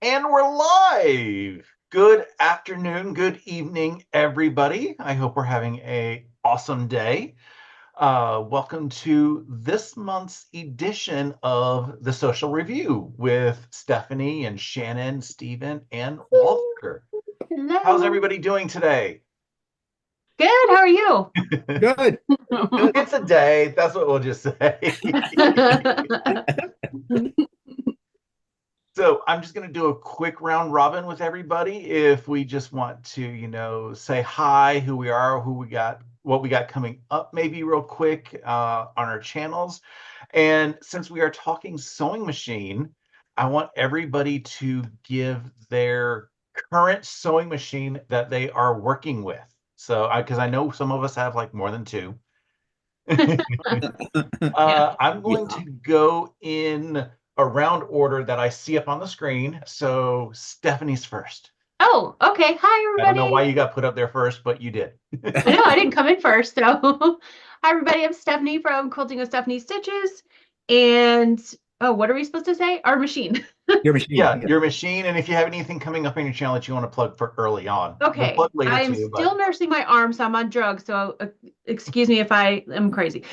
And we're live. Good afternoon, good evening, everybody. I hope we're having an awesome day. Welcome to this month's edition of the Social Review with Stephanie and Shannon, Stephen, and Walter. Hello. How's everybody doing today? Good. How are you? Good. It's a day. That's what we'll just say. So I'm just going to do a quick round robin with everybody. If we just want to, say hi, who we are, who we got, what we got coming up, maybe real quick on our channels. And since we are talking sewing machine, I want everybody to give their current sewing machine that they are working with. So, because I know some of us have like more than two. I'm going to go in a round order that I see up on the screen. So Stephanie's first. Oh, okay. Hi, everybody. I don't know why you got put up there first, but you did. I know I didn't come in first. So, hi, everybody. I'm Stephanie from Quilting with Stephanie Stitches. And what are we supposed to say? Our machine. Your machine. Yeah, your machine. And if you have anything coming up on your channel that you want to plug for early on, Okay. plug later I am too, still nursing my arm, so I'm on drugs. So, excuse me if I am crazy.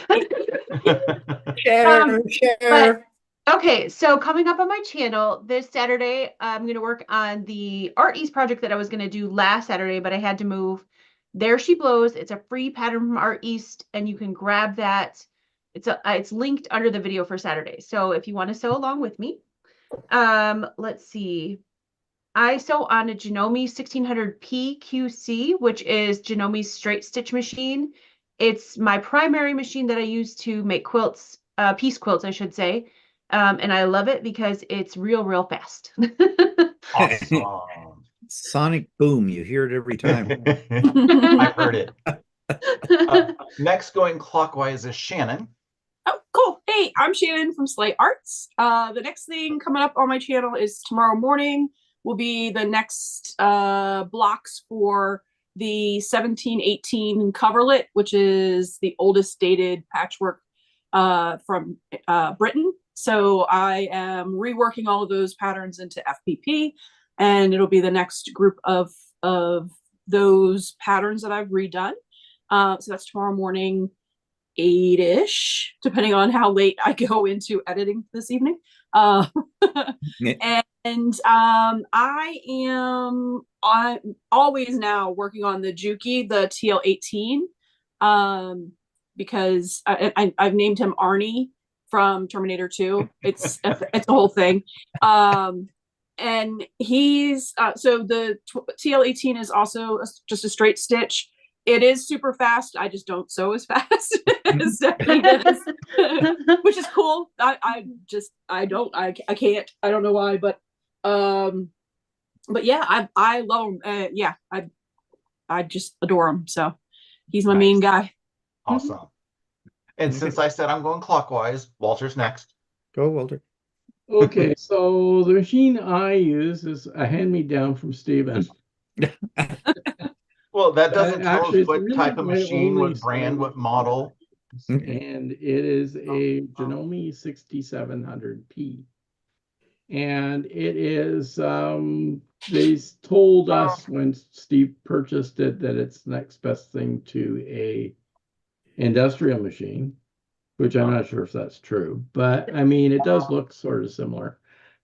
Share. Okay, so coming up on my channel this Saturday, I'm going to work on the Art East project that I was going to do last Saturday, but I had to move. There She Blows. It's a free pattern from Art East, and you can grab that. It's linked under the video for Saturday. So if you want to sew along with me, let's see. I sew on a Janome 1600P QC, which is Janome's straight stitch machine. It's my primary machine that I use to make quilts, piece quilts, I should say. And I love it because it's real fast. Awesome. Sonic boom. You hear it every time. I've heard it. Next, going clockwise is Shannon. Oh, cool. Hey, I'm Shannon from Slay Arts. The next thing coming up on my channel is tomorrow morning will be the next blocks for the 1718 coverlet, which is the oldest dated patchwork from Britain. So I am reworking all of those patterns into FPP, and it'll be the next group of those patterns that I've redone. So that's tomorrow morning, 8-ish, depending on how late I go into editing this evening. I am always now working on the Juki, the TL18, because I've named him Arnie from Terminator 2. It's a whole thing. And he's so the TL18 is also just a straight stitch. It is super fast. I just don't sew as fast as Stephanie does, which is cool. I can't. I don't know why, but yeah, I love him. Yeah, I just adore him. So he's my main guy. Awesome. And since I said I'm going clockwise, Walter's next. Go, Walter. Okay, so the machine I use is a hand-me-down from Stephen. Well, that doesn't tell us what really type of my machine, only what brand, what sewing model. And it is a Janome 6700P. And it is, they told us when Steve purchased it that it's the next best thing to a industrial machine, which I'm not sure if that's true, but I mean, it does look sort of similar.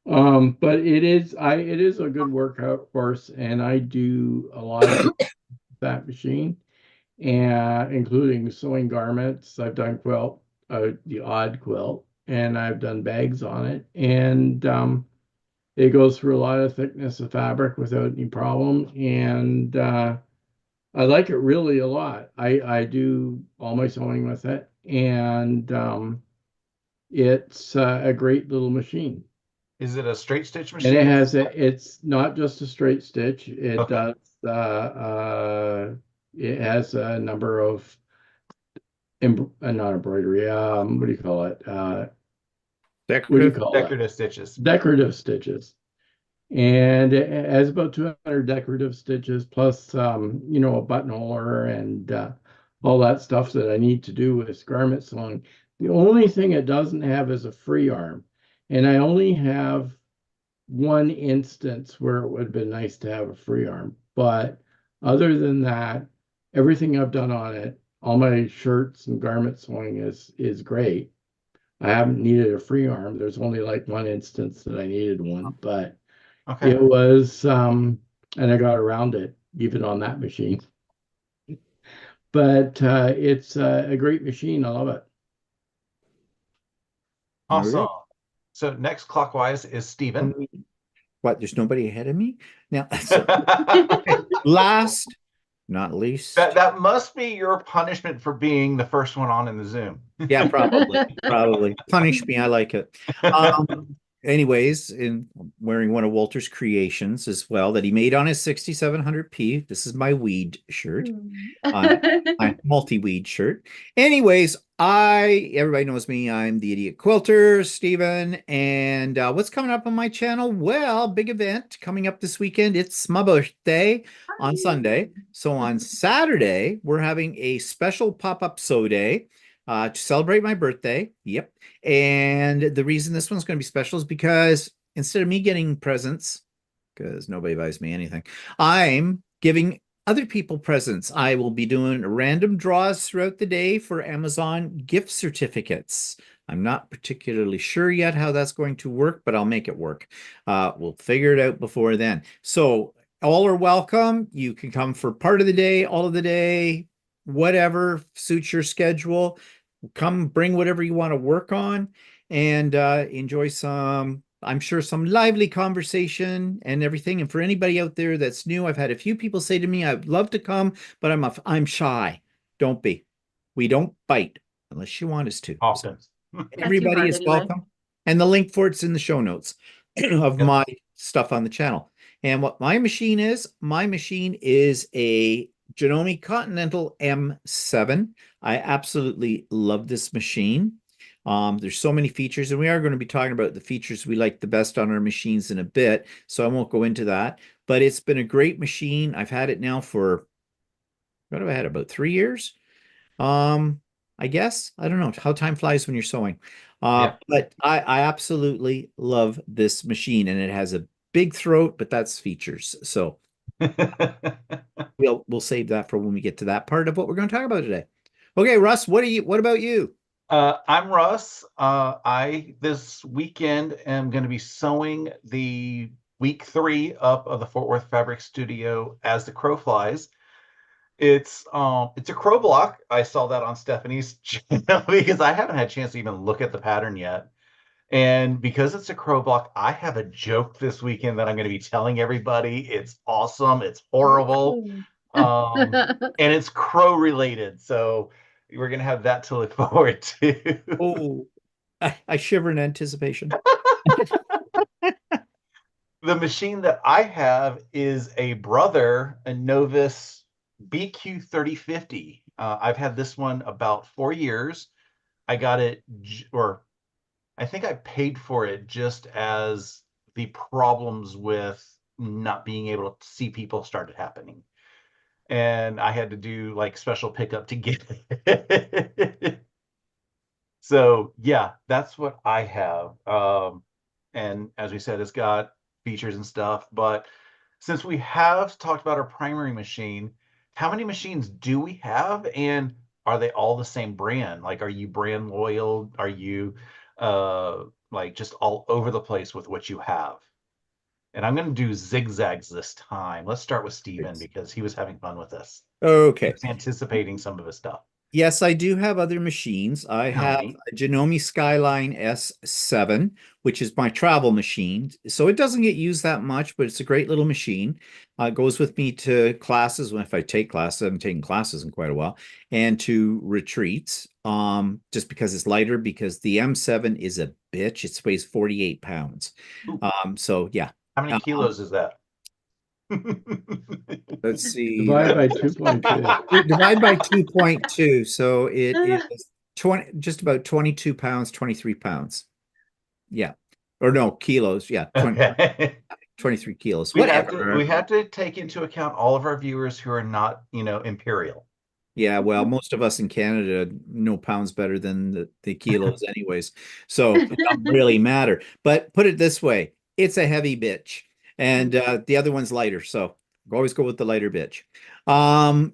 But it is a good workout horse, and I do a lot of that machine, and including sewing garments. I've done the odd quilt, and I've done bags on it, and it goes through a lot of thickness of fabric without any problem, and I like it really a lot. I do all my sewing with it, and it's a great little machine. Is it a straight stitch machine? And it's not just a straight stitch. It does it has a number of not embroidery, what do you call it? Decorative stitches. Decorative stitches. And it has about 200 decorative stitches plus a buttonholer and all that stuff that I need to do with garment sewing. The only thing it doesn't have is a free arm. And I only have one instance where it would have been nice to have a free arm. But other than that, everything I've done on it, all my shirts and garment sewing is great. I haven't needed a free arm. There's only like one instance that I needed one, but Okay. it was and I got around it even on that machine. But it's a great machine. I love it. Awesome. right. So next clockwise is Stephen. What? There's nobody ahead of me now. So, last, not least. That must be your punishment for being the first one on in the Zoom. Yeah, probably. Punish me. I like it. Anyways, in wearing one of Walter's creations as well that he made on his 6700P. This is my weed shirt. My multi-weed shirt. Anyways, everybody knows me. I'm the Idiot Quilter, Stephen. And what's coming up on my channel? Well, big event coming up this weekend. It's my birthday on Sunday. So on Saturday, we're having a special pop-up sew day to celebrate my birthday. Yep. And the reason this one's going to be special is because instead of me getting presents, because nobody buys me anything, I'm giving other people presents. I will be doing random draws throughout the day for Amazon gift certificates. I'm not particularly sure yet how that's going to work, but I'll make it work. We'll figure it out before then. So all are welcome. You can come for part of the day, all of the day, whatever suits your schedule. Come bring whatever you want to work on and enjoy some, I'm sure, some lively conversation and everything. And for anybody out there that's new, I've had a few people say to me, I'd love to come, but I'm shy. Don't be. We don't bite unless you want us to. Often. Everybody is welcome. And the link for it's in the show notes of my stuff on the channel. And what my machine is a Janome Continental M7. I absolutely love this machine. There's so many features, and we are going to be talking about the features we like the best on our machines in a bit, so I won't go into that. But it's been a great machine. I've had it now for, what have I had, about 3 years? I guess. I don't know how time flies when you're sewing. But I absolutely love this machine, and it has a big throat, but that's features. So we'll save that for when we get to that part of what we're going to talk about today. Okay, Russ, what about you? I'm Russ. I this weekend am going to be sewing the week 3 up of the Fort Worth Fabric Studio As the Crow Flies. It's a crow block. I saw that on Stephanie's channel because I haven't had a chance to even look at the pattern yet. And because it's a crow block, I have a joke this weekend that I'm going to be telling everybody. It's awesome. It's horrible. And it's crow related. So we're going to have that to look forward to. Oh, I shiver in anticipation. The machine that I have is a Novus BQ 3050. I've had this one about 4 years. I got it, or I think I paid for it just as the problems with not being able to see people started happening. And I had to do like special pickup to get it. So yeah, that's what I have. And as we said, it's got features and stuff. But since we have talked about our primary machine, how many machines do we have? And are they all the same brand? Like, are you brand loyal? Are you like just all over the place with what you have? And I'm going to do zigzags this time. Let's start with Stephen because he was having fun with this. Okay. He was anticipating some of his stuff. Yes, I do have other machines. I have a Janome Skyline S7, which is my travel machine. So it doesn't get used that much, but it's a great little machine. It goes with me to classes if I take classes. I haven't taken classes in quite a while, and to retreats. Just because it's lighter, because the M7 is a bitch. It weighs 48 pounds. So yeah. How many kilos is that? Let's see. Divide by 2.2. Divide by 2.2. So it is 20, just about 22 pounds, 23 pounds. Yeah. Or no, kilos. Yeah. 23 kilos. We have to take into account all of our viewers who are not, imperial. Yeah, well, most of us in Canada know pounds better than the kilos anyways. So it doesn't really matter. But put it this way. it's a heavy bitch, and the other one's lighter, so always go with the lighter bitch. Mhm.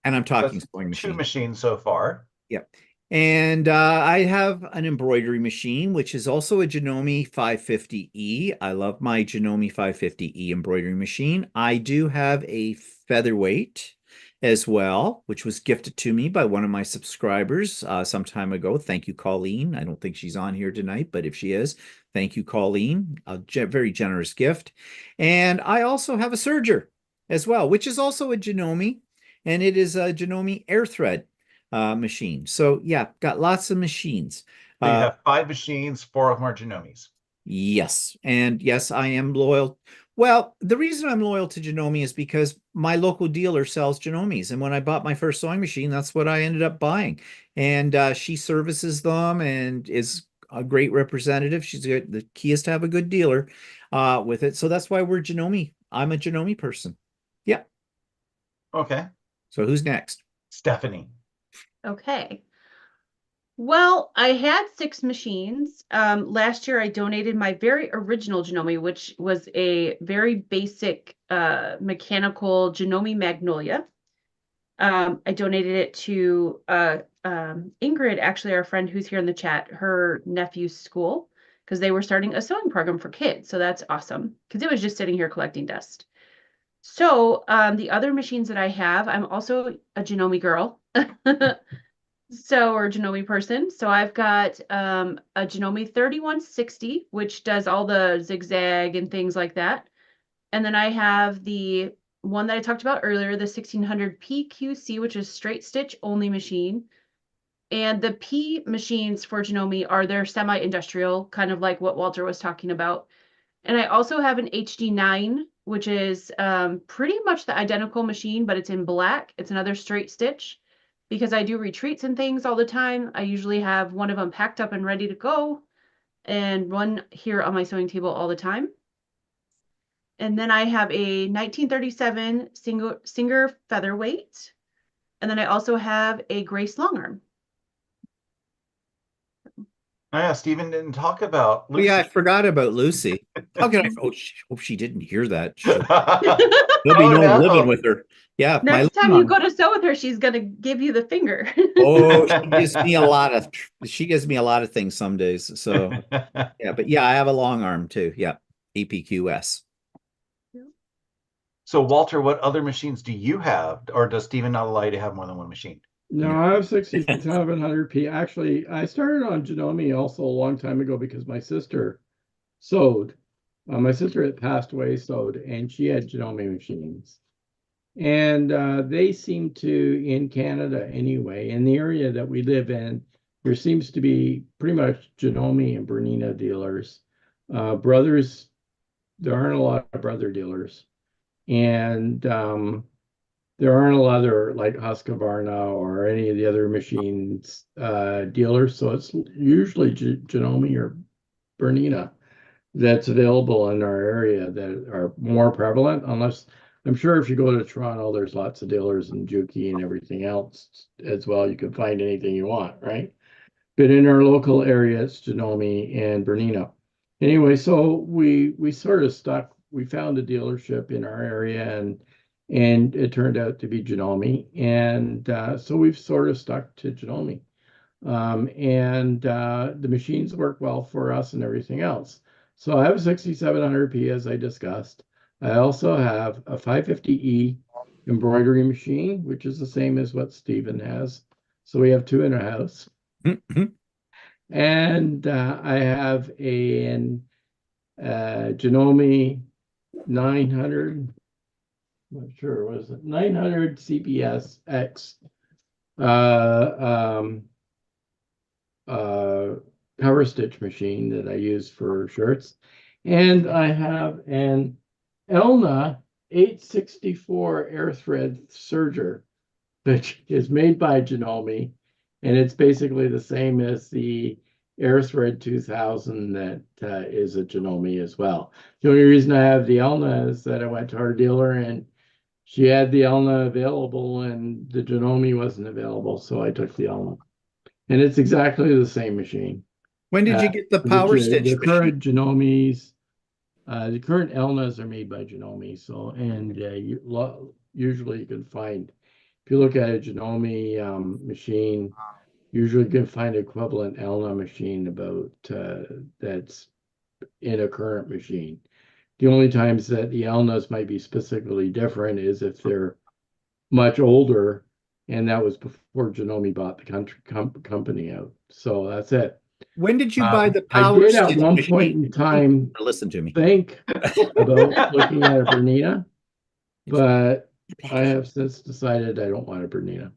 And I'm talking That's sewing two machine. machines so far. Yep. And I have an embroidery machine, which is also a Janome 550E. I love my Janome 550E embroidery machine. I do have a featherweight as well, which was gifted to me by one of my subscribers some time ago. Thank you, Colleen. I don't think she's on here tonight, but if she is, thank you, Colleen. A very generous gift. And I also have a serger as well, which is also a Janome, and it is a Janome air thread machine. So yeah, got lots of machines. So you have 5 machines, 4 of them are Genomes. Yes, and yes, I am loyal. Well, the reason I'm loyal to Janome is because my local dealer sells Janomes, and when I bought my first sewing machine, that's what I ended up buying. And she services them and is a great representative. She's good. The key is to have a good dealer with it. So that's why we're Janome. I'm a Janome person. Yeah. Okay. So who's next? Stephanie. Okay. Well, I had 6 machines. Last year I donated my very original Janome, which was a very basic mechanical Janome Magnolia. I donated it to Ingrid, actually our friend who's here in the chat, her nephew's school, because they were starting a sewing program for kids. So that's awesome, because it was just sitting here collecting dust. So the other machines that I have, I'm also a Janome girl. So, or Janome person. So I've got a Janome 3160, which does all the zigzag and things like that. And then I have the one that I talked about earlier, the 1600 PQC, which is straight stitch only machine. And the P machines for Janome are their semi-industrial, kind of like what Walter was talking about. And I also have an HD9, which is pretty much the identical machine, but it's in black. It's another straight stitch. Because I do retreats and things all the time, I usually have one of them packed up and ready to go, and one here on my sewing table all the time. And then I have a 1937 Singer featherweight. And then I also have a Grace longarm. Oh, yeah, Stephen didn't talk about Oh, yeah, I Lucy. forgot about Lucy. How can I? Oh, hope she didn't hear that. There'll be Oh, no no. living with her. Yeah, my Next time you go to sew with her, she's gonna give you the finger. oh, she gives me a lot of things some days. So yeah, but yeah, I have a long arm too. Yeah, APQS. So, Walter, what other machines do you have? Or does Stephen not allow you to have more than one machine? No, I have 6700P. Actually, I started on Janome also a long time ago because my sister sewed. My sister had passed away, sewed, and she had Janome machines. And they seem to, in Canada anyway, in the area that we live in, there seems to be pretty much Janome and Bernina dealers. Brothers, there aren't a lot of brother dealers. And there aren't a lot of other like Husqvarna or any of the other machines dealers. So it's usually Janome or Bernina that's available in our area that are more prevalent, unless I'm sure if you go to Toronto, there's lots of dealers in Juki and everything else as well. You can find anything you want, right? But in our local area, it's Janome and Bernina. Anyway, so we sort of stuck. We found a dealership in our area, and it turned out to be Janome, and so we've sort of stuck to Janome. And the machines work well for us and everything else. So I have a 6700P, as I discussed. I also have a 550E embroidery machine, which is the same as what Stephen has. So we have 2 in a house. And I have an Janome 900, I'm not sure, what is it? 900 CPS X cover stitch machine that I use for shirts. And I have an Elna 864 air thread serger, which is made by Janome. And it's basically the same as the air thread 2000 that is a Janome as well. The only reason I have the Elna is that I went to our dealer and she had the Elna available and the Janome wasn't available. So I took the Elna. And it's exactly the same machine. When did you get the power stitch The machine? current Janomes The current Elnas are made by Janome, so and usually you can find if you look at a Janome machine, usually you can find equivalent Elna machine about that's in a current machine. The only times that the Elnas might be specifically different is if they're much older, and that was before Janome bought the company out. So that's it. When did you buy the I power did at stitch one machine? point in time Listen to me. think about looking at a Bernina, but I have since decided I don't want a Bernina.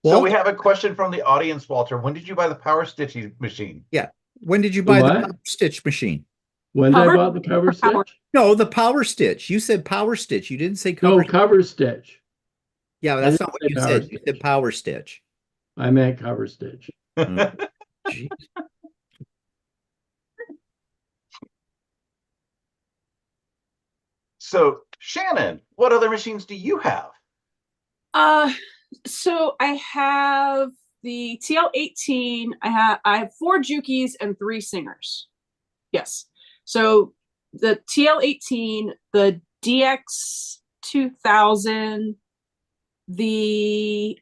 So we Walter? have a question from the audience, Walter. When did you buy the power stitching machine? Yeah. When did you buy the What? power stitch machine? When did I Cover- bought the cover cover. stitch? No, the power stitch. You said power stitch. You didn't say cover. No, cover stitch. Yeah, I that's didn't not what say you power said. You stitch. said power stitch. I meant cover stitch. Jeez. So, Shannon, what other machines do you have? So I have the TL18. I have 4 Jukies and 3 Singers. Yes. So the TL18, the DX 2000, the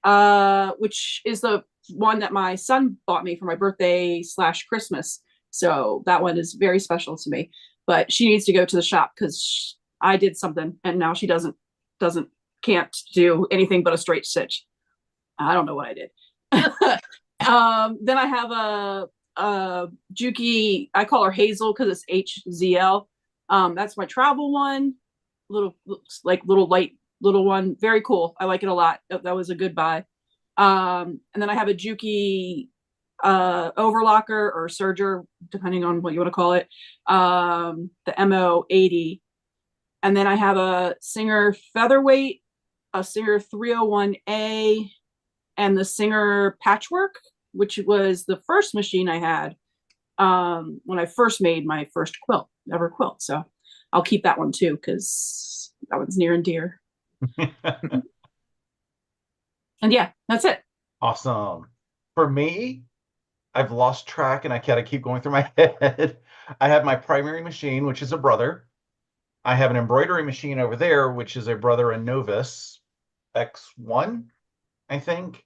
which is the one that my son bought me for my birthday / Christmas. So that one is very special to me. But she needs to go to the shop because I did something and now she can't do anything but a straight stitch. I don't know what I did. Then I have a Juki. I call her Hazel because it's HZL. That's my travel one. Little light little one. Very cool. I like it a lot. That was a good buy. And then I have a Juki overlocker or serger, depending on what you want to call it. The MO80. And then I have a Singer Featherweight, a Singer 301A, and the Singer Patchwork, which was the first machine I had when I first made my first ever quilt. So I'll keep that one too, because that one's near and dear. And yeah, that's it. Awesome. For me, I've lost track and I gotta keep going through my head. I have my primary machine, which is a Brother. I have an embroidery machine over there, which is a Brother and Novus X1, I think.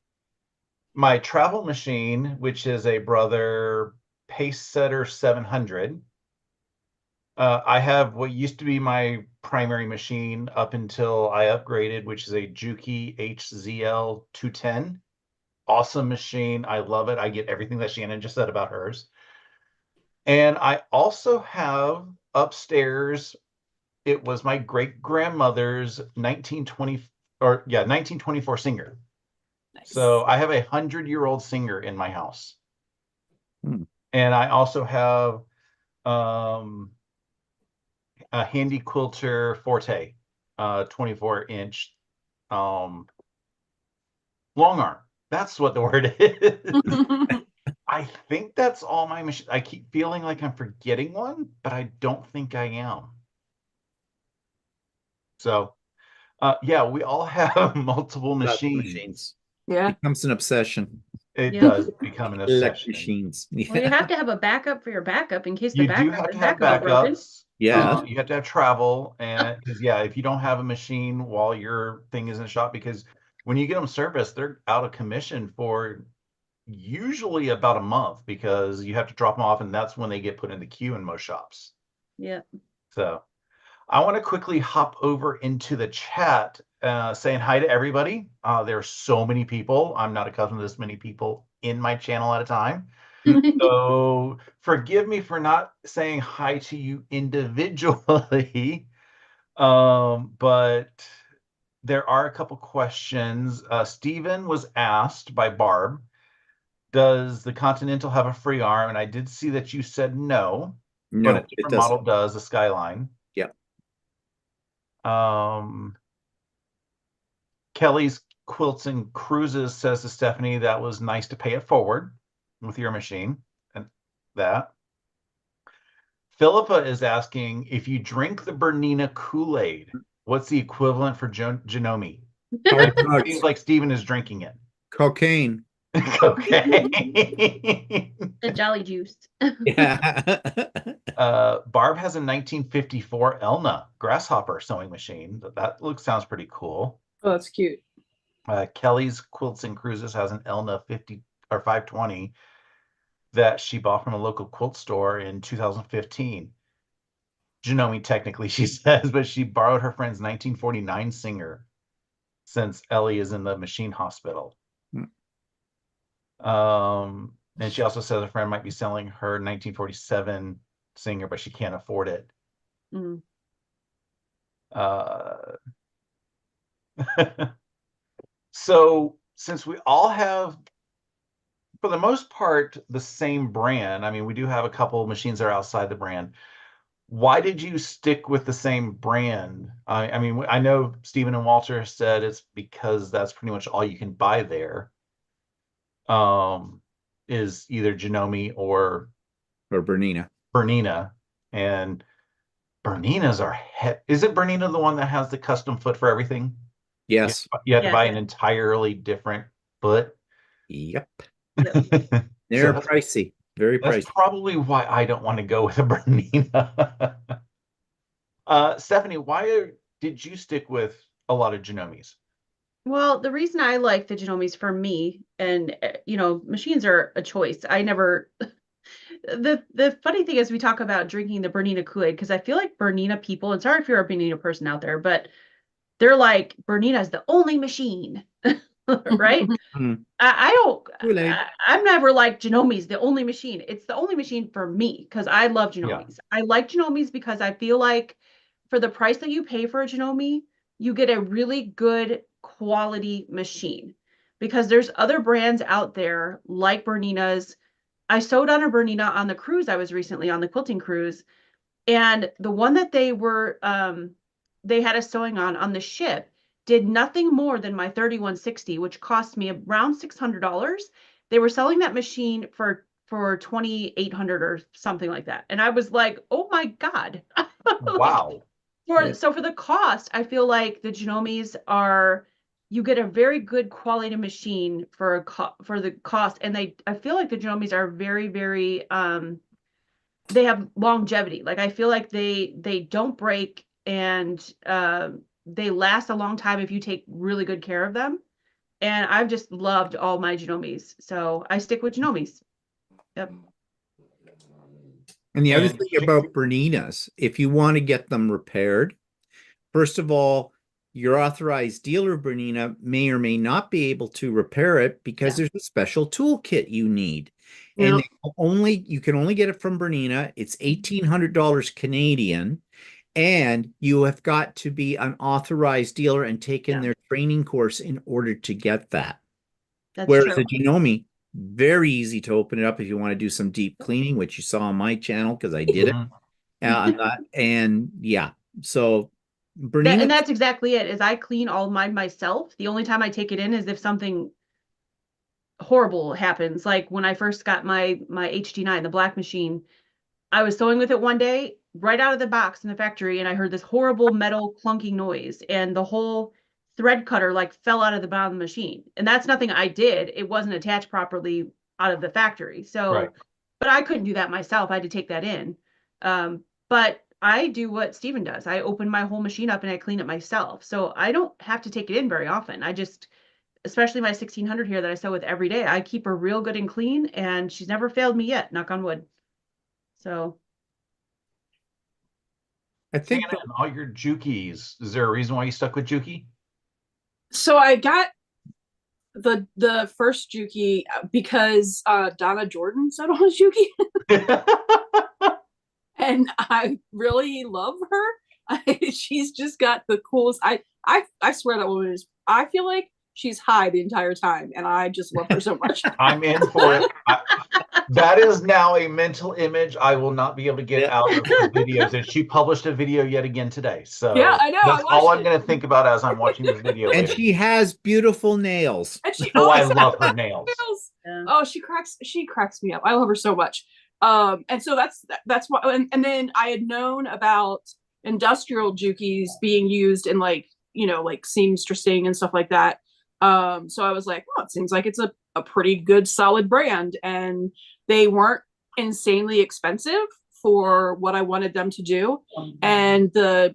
My travel machine, which is a Brother Pace Setter 700. I have what used to be my primary machine up until I upgraded, which is a Juki HZL 210. Awesome machine. I love it. I get everything that Shannon just said about hers. And I also have upstairs, it was my great grandmother's 1924 Singer. Nice. So I have a 100-year-old Singer in my house. Hmm. And I also have a Handy Quilter Forte, 24-inch long arm. That's what the word is. I think that's all my machine. I keep feeling like I'm forgetting one, but I don't think I am. So, yeah, we all have multiple Lots of machines. Yeah. Becomes an obsession. It Yeah. does become an Elect obsession. machines. Well, you have to have a backup for your backup in case the You do backup have is to have backup broken. backups. Yeah. You have to have travel, and because yeah, if you don't have a machine while your thing is in the shop, because when you get them serviced, they're out of commission for usually about a month because you have to drop them off, and that's when they get put in the queue in most shops. Yeah. So I want to quickly hop over into the chat, saying hi to everybody. There are so many people. I'm not accustomed to this many people in my channel at a time. So forgive me for not saying hi to you individually, but there are a couple questions. Stephen was asked by Barb, does the Continental have a free arm? And I did see that you said no, No, but a it different doesn't. model does, the Skyline. Yeah. Kelly's Quilts and Cruises says to Stephanie, that was nice to pay it forward with your machine. And that. Philippa is asking, if you drink the Bernina Kool-Aid, what's the equivalent for Janome? Hard Seems drugs. like Steven is drinking it. Cocaine. Okay. The Jolly Juice. Yeah. Barb has a 1954 Elna grasshopper sewing machine. Sounds pretty cool. Oh, that's cute. Kelly's Quilts and Cruises has an Elna 50 or 520 that she bought from a local quilt store in 2015. Janome, technically, she says, but she borrowed her friend's 1949 Singer since Ellie is in the machine hospital. And she also says a friend might be selling her 1947 Singer, but she can't afford it. Mm. So since we all have, for the most part, the same brand, I mean, we do have a couple machines that are outside the brand. Why did you stick with the same brand? I mean, I know Stephen and Walter said it's because that's pretty much all you can buy there. Is either Janome or Bernina. Bernina. And Bernina's are is it Bernina the one that has the custom foot for everything? Yes. You have to Yeah. buy an entirely different foot. Yep. So They're pricey. Very that's pricey. probably why I don't want to go with a Bernina. Stephanie, did you stick with a lot of Janomes? Well, the reason I like the Janomes for me, and machines are a choice. I never. The funny thing is, we talk about drinking the Bernina Kool-Aid because I feel like Bernina people, and sorry if you're a Bernina person out there, but they're like, Bernina is the only machine, right? Mhm. I'm never like Janome's the only machine. It's the only machine for me because I love Janome's. I like Janome's because I feel like for the price that you pay for a Janome, you get a really good quality machine. Because there's other brands out there like Bernina's. I sewed on a Bernina on the cruise I was recently on, the quilting cruise, and the one that they had us sewing on the ship did nothing more than my 3160, which cost me around $600. They were selling that machine for 2,800 or something like that, and I was like, oh my god. Wow. So for the cost, I feel like the Janomes are, you get a very good quality machine for the cost, and I feel like the Janomes are very, very they have longevity. Like I feel like they don't break, and they last a long time if you take really good care of them. And I've just loved all my Janomes, so I stick with Janomes. Yep. And the other thing about Berninas, if you want to get them repaired, first of all, your authorized dealer Bernina may or may not be able to repair it because there's a special toolkit you need. And you can only get it from Bernina. It's $1,800 Canadian. And you have got to be an authorized dealer and taken their training course in order to get that. Whereas true. a Janome, very easy to open it up if you want to do some deep cleaning, which you saw on my channel because I did it. And yeah, so Bernina, and that's exactly it. Is I clean all mine myself. The only time I take it in is if something horrible happens. Like when I first got my HD9, the black machine, I was sewing with it one day, right out of the box in the factory, and I heard this horrible metal clunking noise, and the whole thread cutter like fell out of the bottom of the machine. And that's nothing I did. It wasn't attached properly out of the factory. So, but I couldn't do that myself. I had to take that in. But I do what Steven does. I open my whole machine up and I clean it myself. So I don't have to take it in very often. I just, especially my 1600 here that I sew with every day, I keep her real good and clean, and she's never failed me yet, knock on wood. So I think all your Jukies, is there a reason why you stuck with Juki? So I got the first Juki because Donna Jordan said on his Juki. And I really love her. She's just got the coolest. I swear that woman is. I feel like she's high the entire time, and I just love her so much. I'm in for it. That is now a mental image I will not be able to get out of the videos. And she published a video yet again today. So yeah, I know. That's all I'm going to think about as I'm watching this video. And she has beautiful nails. And she, I love her nails. Yeah. Oh, she cracks me up. I love her so much. And so that's why. And then I had known about industrial Jukis being used in like seamstressing and stuff like that. So I was like, well, it seems like it's a pretty good solid brand, and they weren't insanely expensive for what I wanted them to do. And the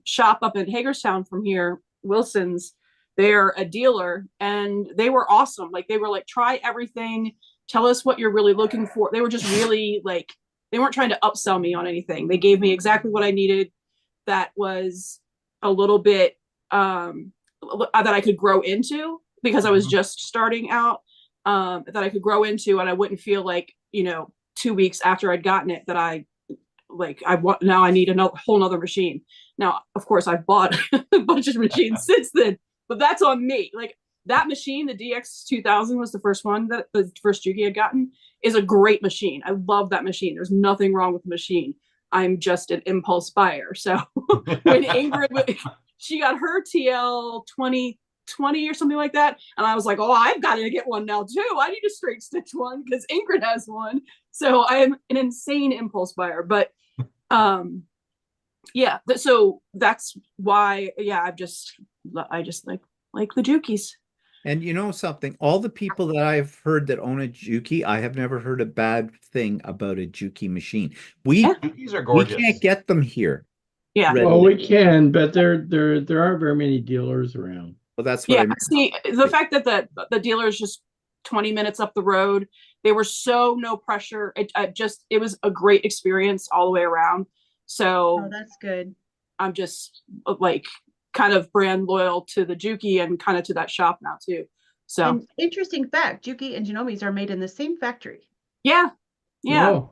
shop up in Hagerstown from here, Wilson's, they're a dealer, and they were awesome. Like, they were like, try everything, tell us what you're really looking for. They were just really like, they weren't trying to upsell me on anything. They gave me exactly what I needed that was a little bit that I could grow into, because I was just starting out, that I could grow into, and I wouldn't feel like, 2 weeks after I'd gotten it that I want, now I need another whole nother machine. Now, of course, I've bought a bunch of machines since then, but that's on me. Like, that machine, the DX2000 was the first one, that the first Juki I'd gotten, is a great machine. I love that machine. There's nothing wrong with the machine. I'm just an impulse buyer. So when Ingrid, she got her TL 2020 or something like that, and I was like, oh, I've got to get one now too. I need a straight stitch one because Ingrid has one. So I am an insane impulse buyer. But yeah, so that's why, yeah, I just like the Jukis. And you know something? All the people that I've heard that own a Juki, I have never heard a bad thing about a Juki machine. Jukis are We gorgeous. can't get them here. Yeah. readily. Well, we can, but there aren't very many dealers around. Well, that's what Yeah, I meant. see, the fact that the dealer is just 20 minutes up the road, they were so no pressure. It was a great experience all the way around. So Oh, that's good. I'm just like kind of brand loyal to the Juki and kind of to that shop now too. So And interesting fact, Juki and Genomi's are made in the same factory. yeah. Oh,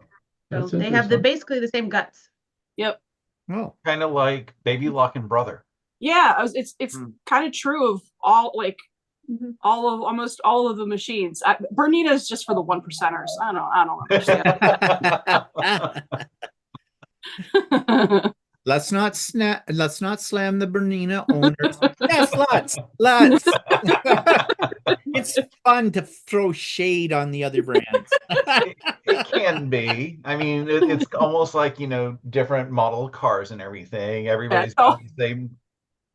So that's they have basically the same guts. Yep. Oh, Kind of like Baby Lock and Brother. Yeah, it's kind of true of all, like, Mhm. almost all of the machines. Bernina is just for the 1%ers. I don't understand. let's not slam the Bernina owners. Yes, let's. It's fun to throw shade on the other brands. It can be. I mean, it's almost like, different model cars and everything. Everybody's got the same.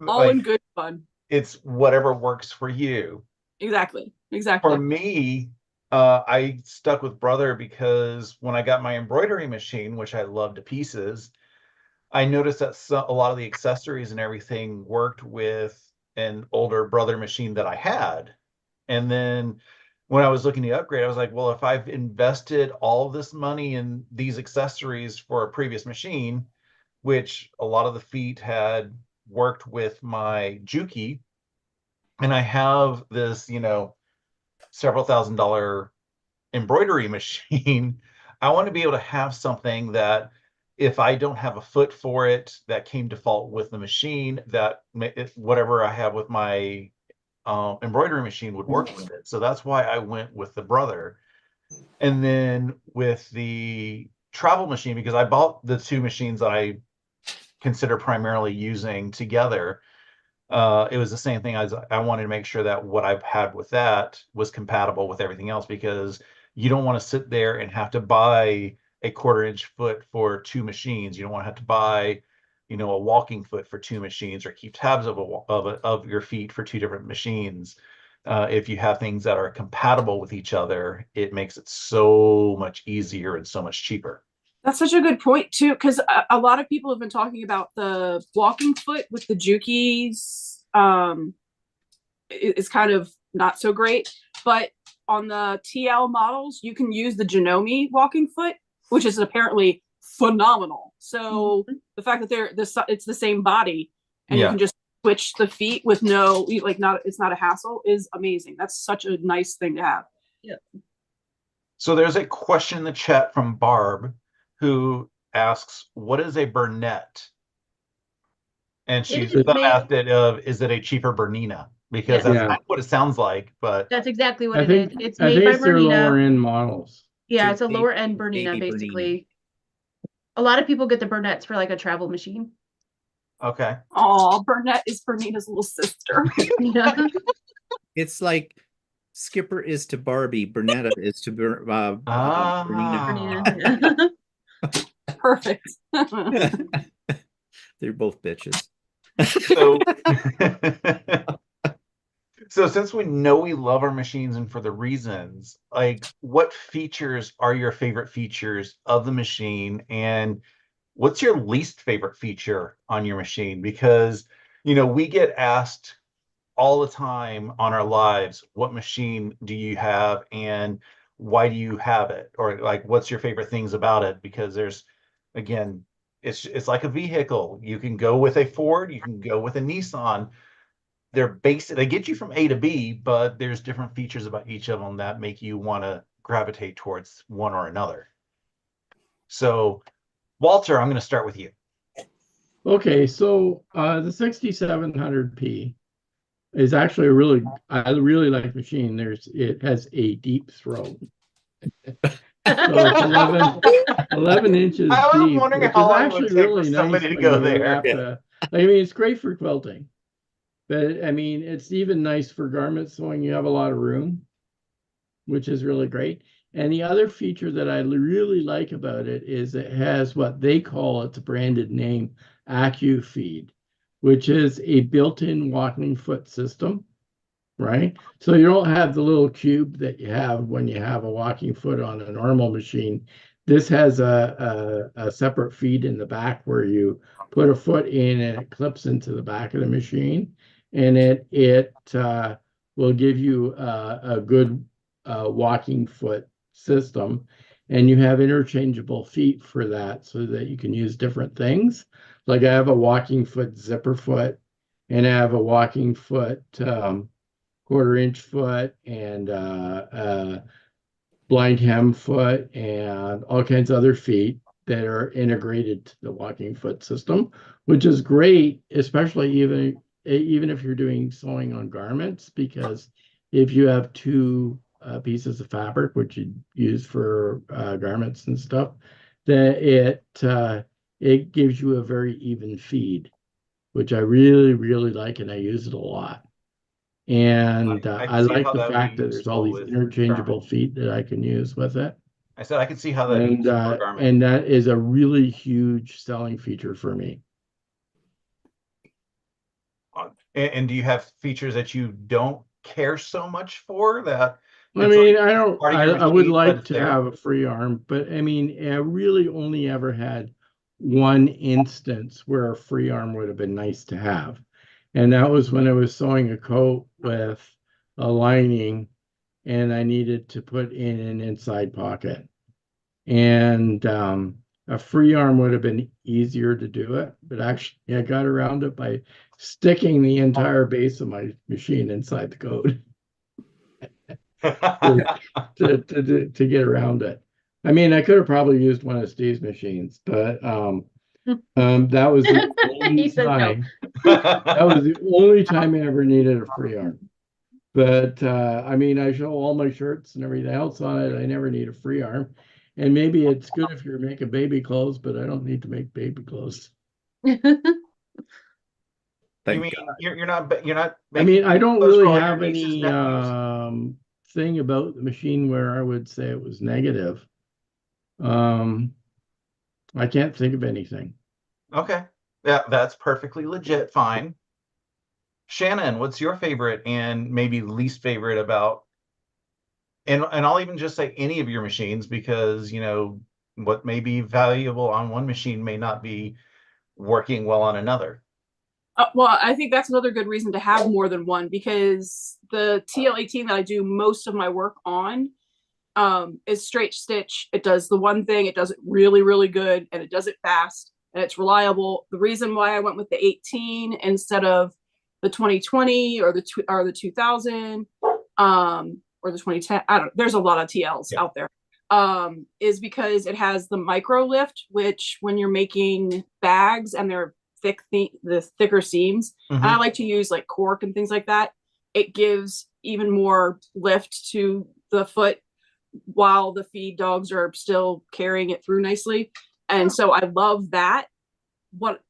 All in good fun. It's whatever works for you. Exactly. For me, I stuck with Brother because when I got my embroidery machine, which I love to pieces, I noticed that a lot of the accessories and everything worked with an older Brother machine that I had. And then when I was looking to upgrade, I was like, well, if I've invested all of this money in these accessories for a previous machine, which a lot of the feet had worked with my Juki, and I have this, several $1,000 embroidery machine, I want to be able to have something that if I don't have a foot for it, that came default with the machine, that whatever I have with my embroidery machine would work with it. So that's why I went with the Brother. And then with the travel machine, because I bought the two machines that I consider primarily using together, it was the same thing. I wanted to make sure that what I've had with that was compatible with everything else, because you don't want to sit there and have to buy a 1/4-inch foot for two machines. You don't want to have to buy, a walking foot for two machines, or keep tabs of your feet for two different machines. If you have things that are compatible with each other, it makes it so much easier and so much cheaper. That's such a good point too, because a lot of people have been talking about the walking foot with the Jukis. It's kind of not so great, but on the TL models, you can use the Janome walking foot, which is apparently phenomenal. So the fact that it's the same body, and you can just switch the feet with it's not a hassle, is amazing. That's such a nice thing to have. Yeah. So there's a question in the chat from Barb, who asks, what is a Burnett? And she's asked it is it a cheaper Bernina? Because that's kind of what it sounds like, but that's exactly what it is. It's made by they're Bernina. lower end models. Yeah, it's a lower end Bernina, basically. A lot of people get the Burnett's for like a travel machine. Okay. Oh, Burnett is Bernina's little sister. Yeah. It's like Skipper is to Barbie, Bernetta is to Bernina. Bernina. Perfect. They're both bitches. So since we know we love our machines and for the reasons, like what features are your favorite features of the machine, and what's your least favorite feature on your machine? Because, we get asked all the time on our lives, what machine do you have and why do you have it? Or like, what's your favorite things about it? Because again, it's like a vehicle. You can go with a Ford, you can go with a Nissan. They get you from A to B, but there's different features about each of them that make you want to gravitate towards one or another. So, Walter, I'm going to start with you. Okay, so the 6700P is actually I really like the machine. It has a deep throat. So it's 11 inches I was deep, wondering which how is long it actually would take really for nice somebody to when go you there. have to. I mean, it's great for quilting, but I mean, it's even nice for garment sewing. You have a lot of room, which is really great. And the other feature that I really like about it is it has what they call its branded name, AccuFeed, which is a built-in walking foot system, right? So you don't have the little cube that you have when you have a walking foot on a normal machine. This has a separate feed in the back where you put a foot in and it clips into the back of the machine, and it will give you a good walking foot system, and you have interchangeable feet for that so that you can use different things. Like I have a walking foot zipper foot, and I have a walking foot 1/4 inch foot, and blind hem foot, and all kinds of other feet that are integrated to the walking foot system, which is great, especially even if you're doing sewing on garments, because if you have two pieces of fabric, which you use for garments and stuff, that it gives you a very even feed, which I really, really like, and I use it a lot. And I can I see like how the that would be fact that there's all useful these with interchangeable garment. feet that I can use with it. I said I can see how that'd be useful for garment. And that is a really huge selling feature for me. And do you have features that you don't care so much for that? I It's mean, like part of your I would machine, but like it's to there. have a free arm, but I mean, I really only ever had one instance where a free arm would have been nice to have. And that was when I was sewing a coat with a lining and I needed to put in an inside pocket. And a free arm would have been easier to do it, but actually I got around it by sticking the entire base of my machine inside the coat to get around it. I mean, I could have probably used one of Steve's machines, but that was the only He says no. time. That was the only time I ever needed a free arm. But I mean, I show all my shirts and everything else on it. I never need a free arm. And maybe it's good if you're making baby clothes, but I don't need to make baby clothes. You Thank mean God. you're not I mean, making I don't clothes for really all your have nieces, any nephews? thing about the machine where I would say it was negative. Um, I can't think of anything. Okay. Yeah, that's perfectly legit, fine. Shannon, what's your favorite and maybe least favorite about, and I'll even just say any of your machines, because what may be valuable on one machine may not be working well on another. Well, I think that's another good reason to have more than one, because the TL18 that I do most of my work on is straight stitch. It does the one thing, it does it really, really good, and it does it fast, and it's reliable. The reason why I went with the 18 instead of the 2020 or the 2000 or the 2010, I don't know, there's a lot of TLs out there, is because it has the micro lift, which when you're making bags and they're the thicker seams, and I like to use like cork and things like that, it gives even more lift to the foot while the feed dogs are still carrying it through nicely. And so I love that. What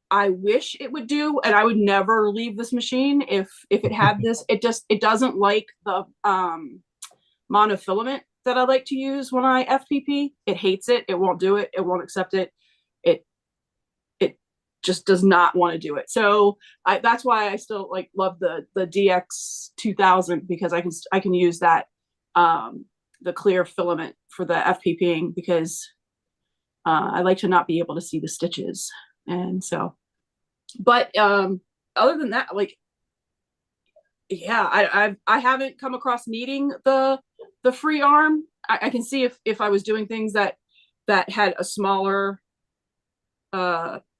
I wish it would do, and I would never leave this machine if it had this, it doesn't like the monofilament that I like to use when I FPP. It hates it. It won't do it. It won't accept it. just does not want to do it. So that's why I still like love the DX 2000, because I can use that the clear filament for the FPPing, because I like to not be able to see the stitches. And so, but other than that, like, yeah, I haven't come across needing the free arm. I can see if I was doing things that had a smaller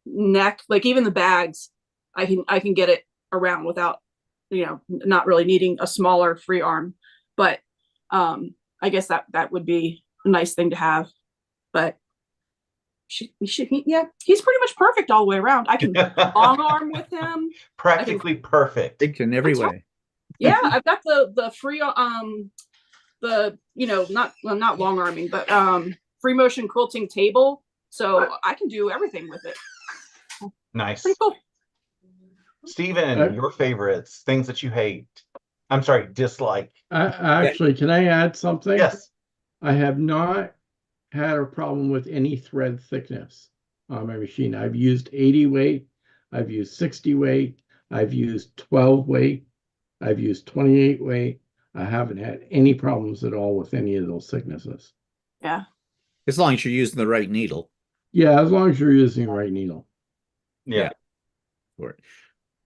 neck, like even the bags, I can get it around without, not really needing a smaller free arm. But I guess that would be a nice thing to have. But he's pretty much perfect all the way around. I can long arm with him. Practically perfect. In every way. Yeah, I've got the free not long arming, but free motion quilting table, so I can do everything with it. Nice. Pretty cool. Steven, your favorites, things that you hate. I'm sorry, dislike. Actually, can I add something? Yes. I have not had a problem with any thread thickness on my machine. I've used 80 weight, I've used 60 weight, I've used 12 weight, I've used 28 weight. I haven't had any problems at all with any of those thicknesses. Yeah. As long as you're using the right needle. Yeah, as long as you're using the right needle. Yeah. For it.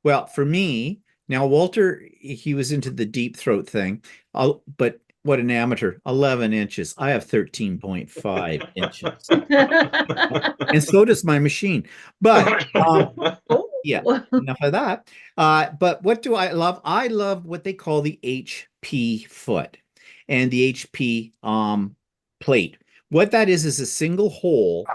Well, for me, now Walter, he was into the deep throat thing, but what an amateur, 11 inches. I have 13.5 inches. And so does my machine. But yeah, enough of that. But what do I love? I love what they call the HP foot and the HP plate. What that is a single hole,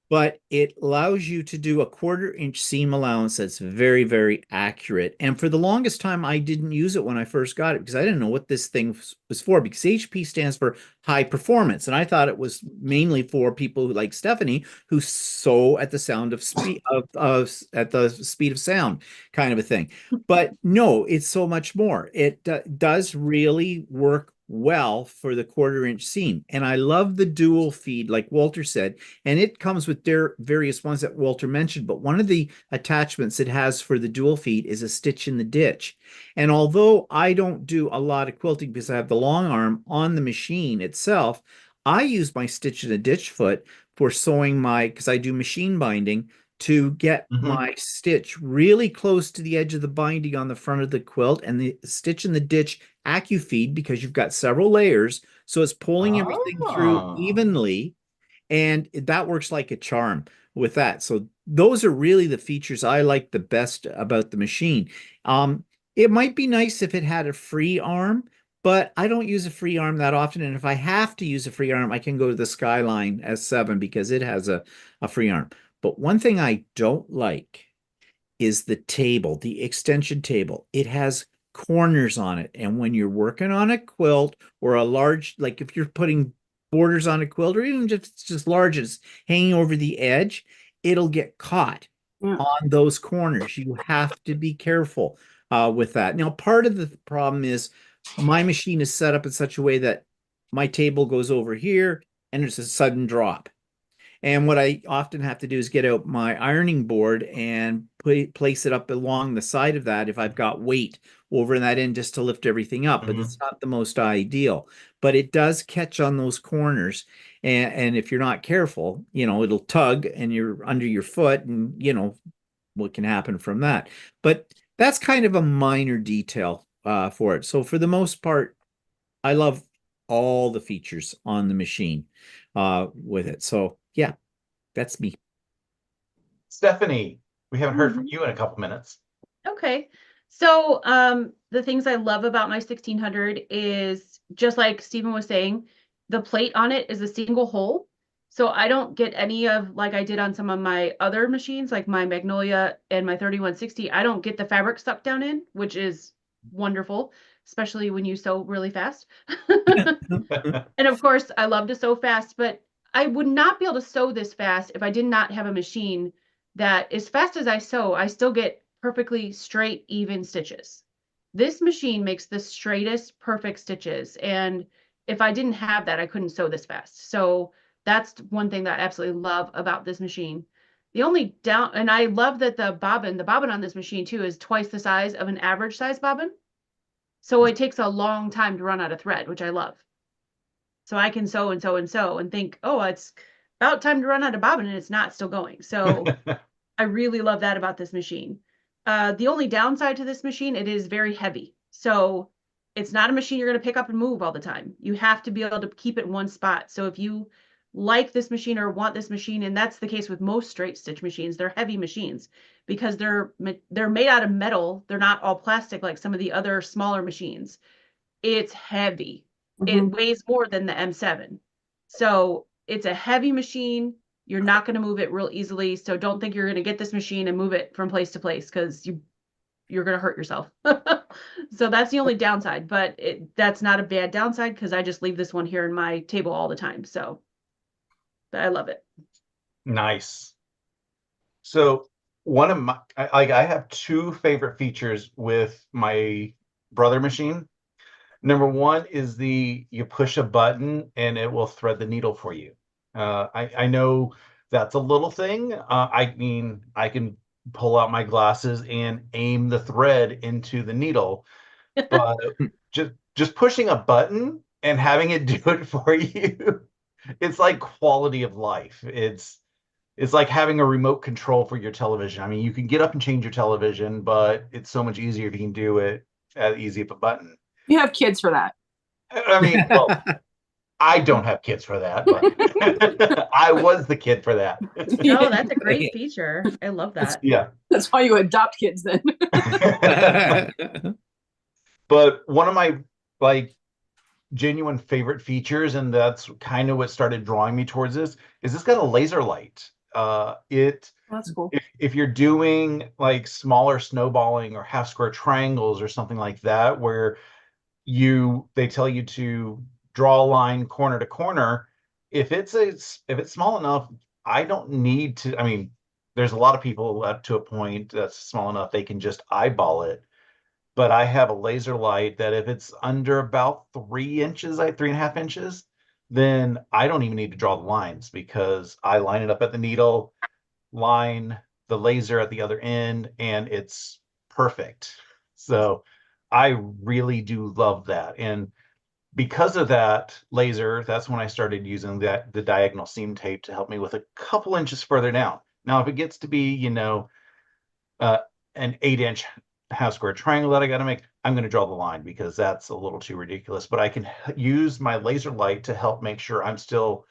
but it allows you to do a 1/4 inch seam allowance that's very, very accurate. And for the longest time, I didn't use it when I first got it because I didn't know what this thing was for, because HP stands for high performance. And I thought it was mainly for people who, like Stephanie, who sew at the sound of speed at the speed of sound kind of a thing. But no, it's so much more. It does really work well for the 1/4 inch seam. And I love the dual feed, like Walter said, and it comes with their various ones that Walter mentioned. But one of the attachments it has for the dual feed is a stitch in the ditch. And although I don't do a lot of quilting because I have the long arm on the machine itself, I use my stitch in the ditch foot for sewing because I do machine binding, to get my stitch really close to the edge of the binding on the front of the quilt, and the stitch in the ditch AccuFeed, because you've got several layers, so it's pulling everything through evenly, and that works like a charm with that. So those are really the features I like the best about the machine. It might be nice if it had a free arm, but I don't use a free arm that often, and if I have to use a free arm, I can go to the Skyline S7 because it has a free arm. But one thing I don't like is the table, the extension table. It has corners on it. And when you're working on a quilt or a large, like if you're putting borders on a quilt, or even just large, it's hanging over the edge, it'll get caught on those corners. You have to be careful with that. Now, part of the problem is my machine is set up in such a way that my table goes over here and there's a sudden drop. And what I often have to do is get out my ironing board and place it up along the side of that if I've got weight over in that end, just to lift everything up. But it's not the most ideal. But it does catch on those corners. And if you're not careful, it'll tug and you're under your foot, and what can happen from that. But that's kind of a minor detail for it. So for the most part, I love all the features on the machine with it. So yeah, that's me. Stephanie, we haven't heard from you in a couple minutes. Okay. So the things I love about my 1600 is, just like Stephen was saying, the plate on it is a single hole. So I don't get any of, like I did on some of my other machines, like my Magnolia and my 3160, I don't get the fabric stuck down in, which is wonderful, especially when you sew really fast. And of course, I love to sew fast, but I would not be able to sew this fast if I did not have a machine that, as fast as I sew, I still get perfectly straight, even stitches. This machine makes the straightest, perfect stitches. And if I didn't have that, I couldn't sew this fast. So that's one thing that I absolutely love about this machine. The only down, and I love that the bobbin on this machine too is twice the size of an average size bobbin. So it takes a long time to run out of thread, which I love. So I can sew and sew and sew and think, oh, it's about time to run out of bobbin, and it's not still going. So I really love that about this machine. The only downside to this machine, it is very heavy. So it's not a machine you're going to pick up and move all the time. You have to be able to keep it in one spot. So if you like this machine or want this machine, and that's the case with most straight stitch machines, they're heavy machines because they're made out of metal. They're not all plastic like some of the other smaller machines. It's heavy. It weighs more than the M7. So it's a heavy machine. You're not going to move it real easily. So don't think you're going to get this machine and move it from place to place because you're going to hurt yourself. So that's the only downside, but that's not a bad downside because I just leave this one here in my table all the time. So but I love it. Nice. So one of my, I have two favorite features with my brother machine. Number one is you push a button and it will thread the needle for you. I know that's a little thing. I mean, I can pull out my glasses and aim the thread into the needle, but just pushing a button and having it do it for you, it's like quality of life. It's like having a remote control for your television. I mean, you can get up and change your television, but it's so much easier if you can do it at easy of a button. You have kids for that. I mean, well, I don't have kids for that, but I was the kid for that. No, that's a great feature. I love that. Yeah. That's why you adopt kids then. But one of my like genuine favorite features, and that's kind of what started drawing me towards this, is it's got a laser light. That's cool. If you're doing like smaller snowballing or half square triangles or something like that, where they tell you to draw a line corner to corner, if it's small enough, I don't need to. I mean, there's a lot of people up to a point that's small enough they can just eyeball it. But I have a laser light that if it's under about 3 inches, like 3.5 inches, then I don't even need to draw the lines because I line it up at the needle, line the laser at the other end, and it's perfect. So I really do love that. And because of that laser, that's when I started using the diagonal seam tape to help me with a couple inches further down. Now, if it gets to be, an 8-inch half square triangle that I got to make, I'm going to draw the line because that's a little too ridiculous. But I can use my laser light to help make sure I'm still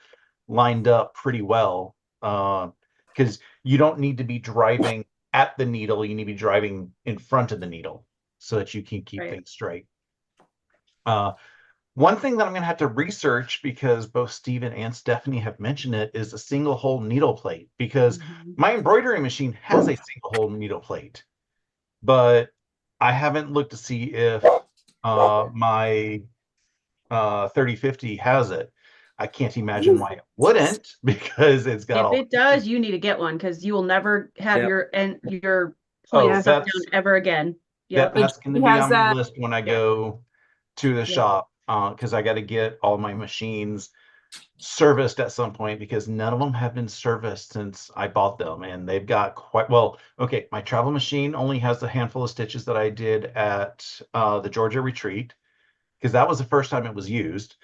lined up pretty well. Because you don't need to be driving at the needle, you need to be driving in front of the needle so that you can keep things straight. One thing that I'm going to have to research, because both Stephen and Stephanie have mentioned it, is a single hole needle plate, because my embroidery machine has a single hole needle plate, but I haven't looked to see if my 3050 has it. I can't imagine why it wouldn't, because it's got if it does, you need to get one because you will never have your point down ever again. Yeah, that's going to be on the list when I go to the shop, because I got to get all my machines serviced at some point, because none of them have been serviced since I bought them, and they've got quite well. Okay, my travel machine only has a handful of stitches that I did at the Georgia retreat, because that was the first time it was used.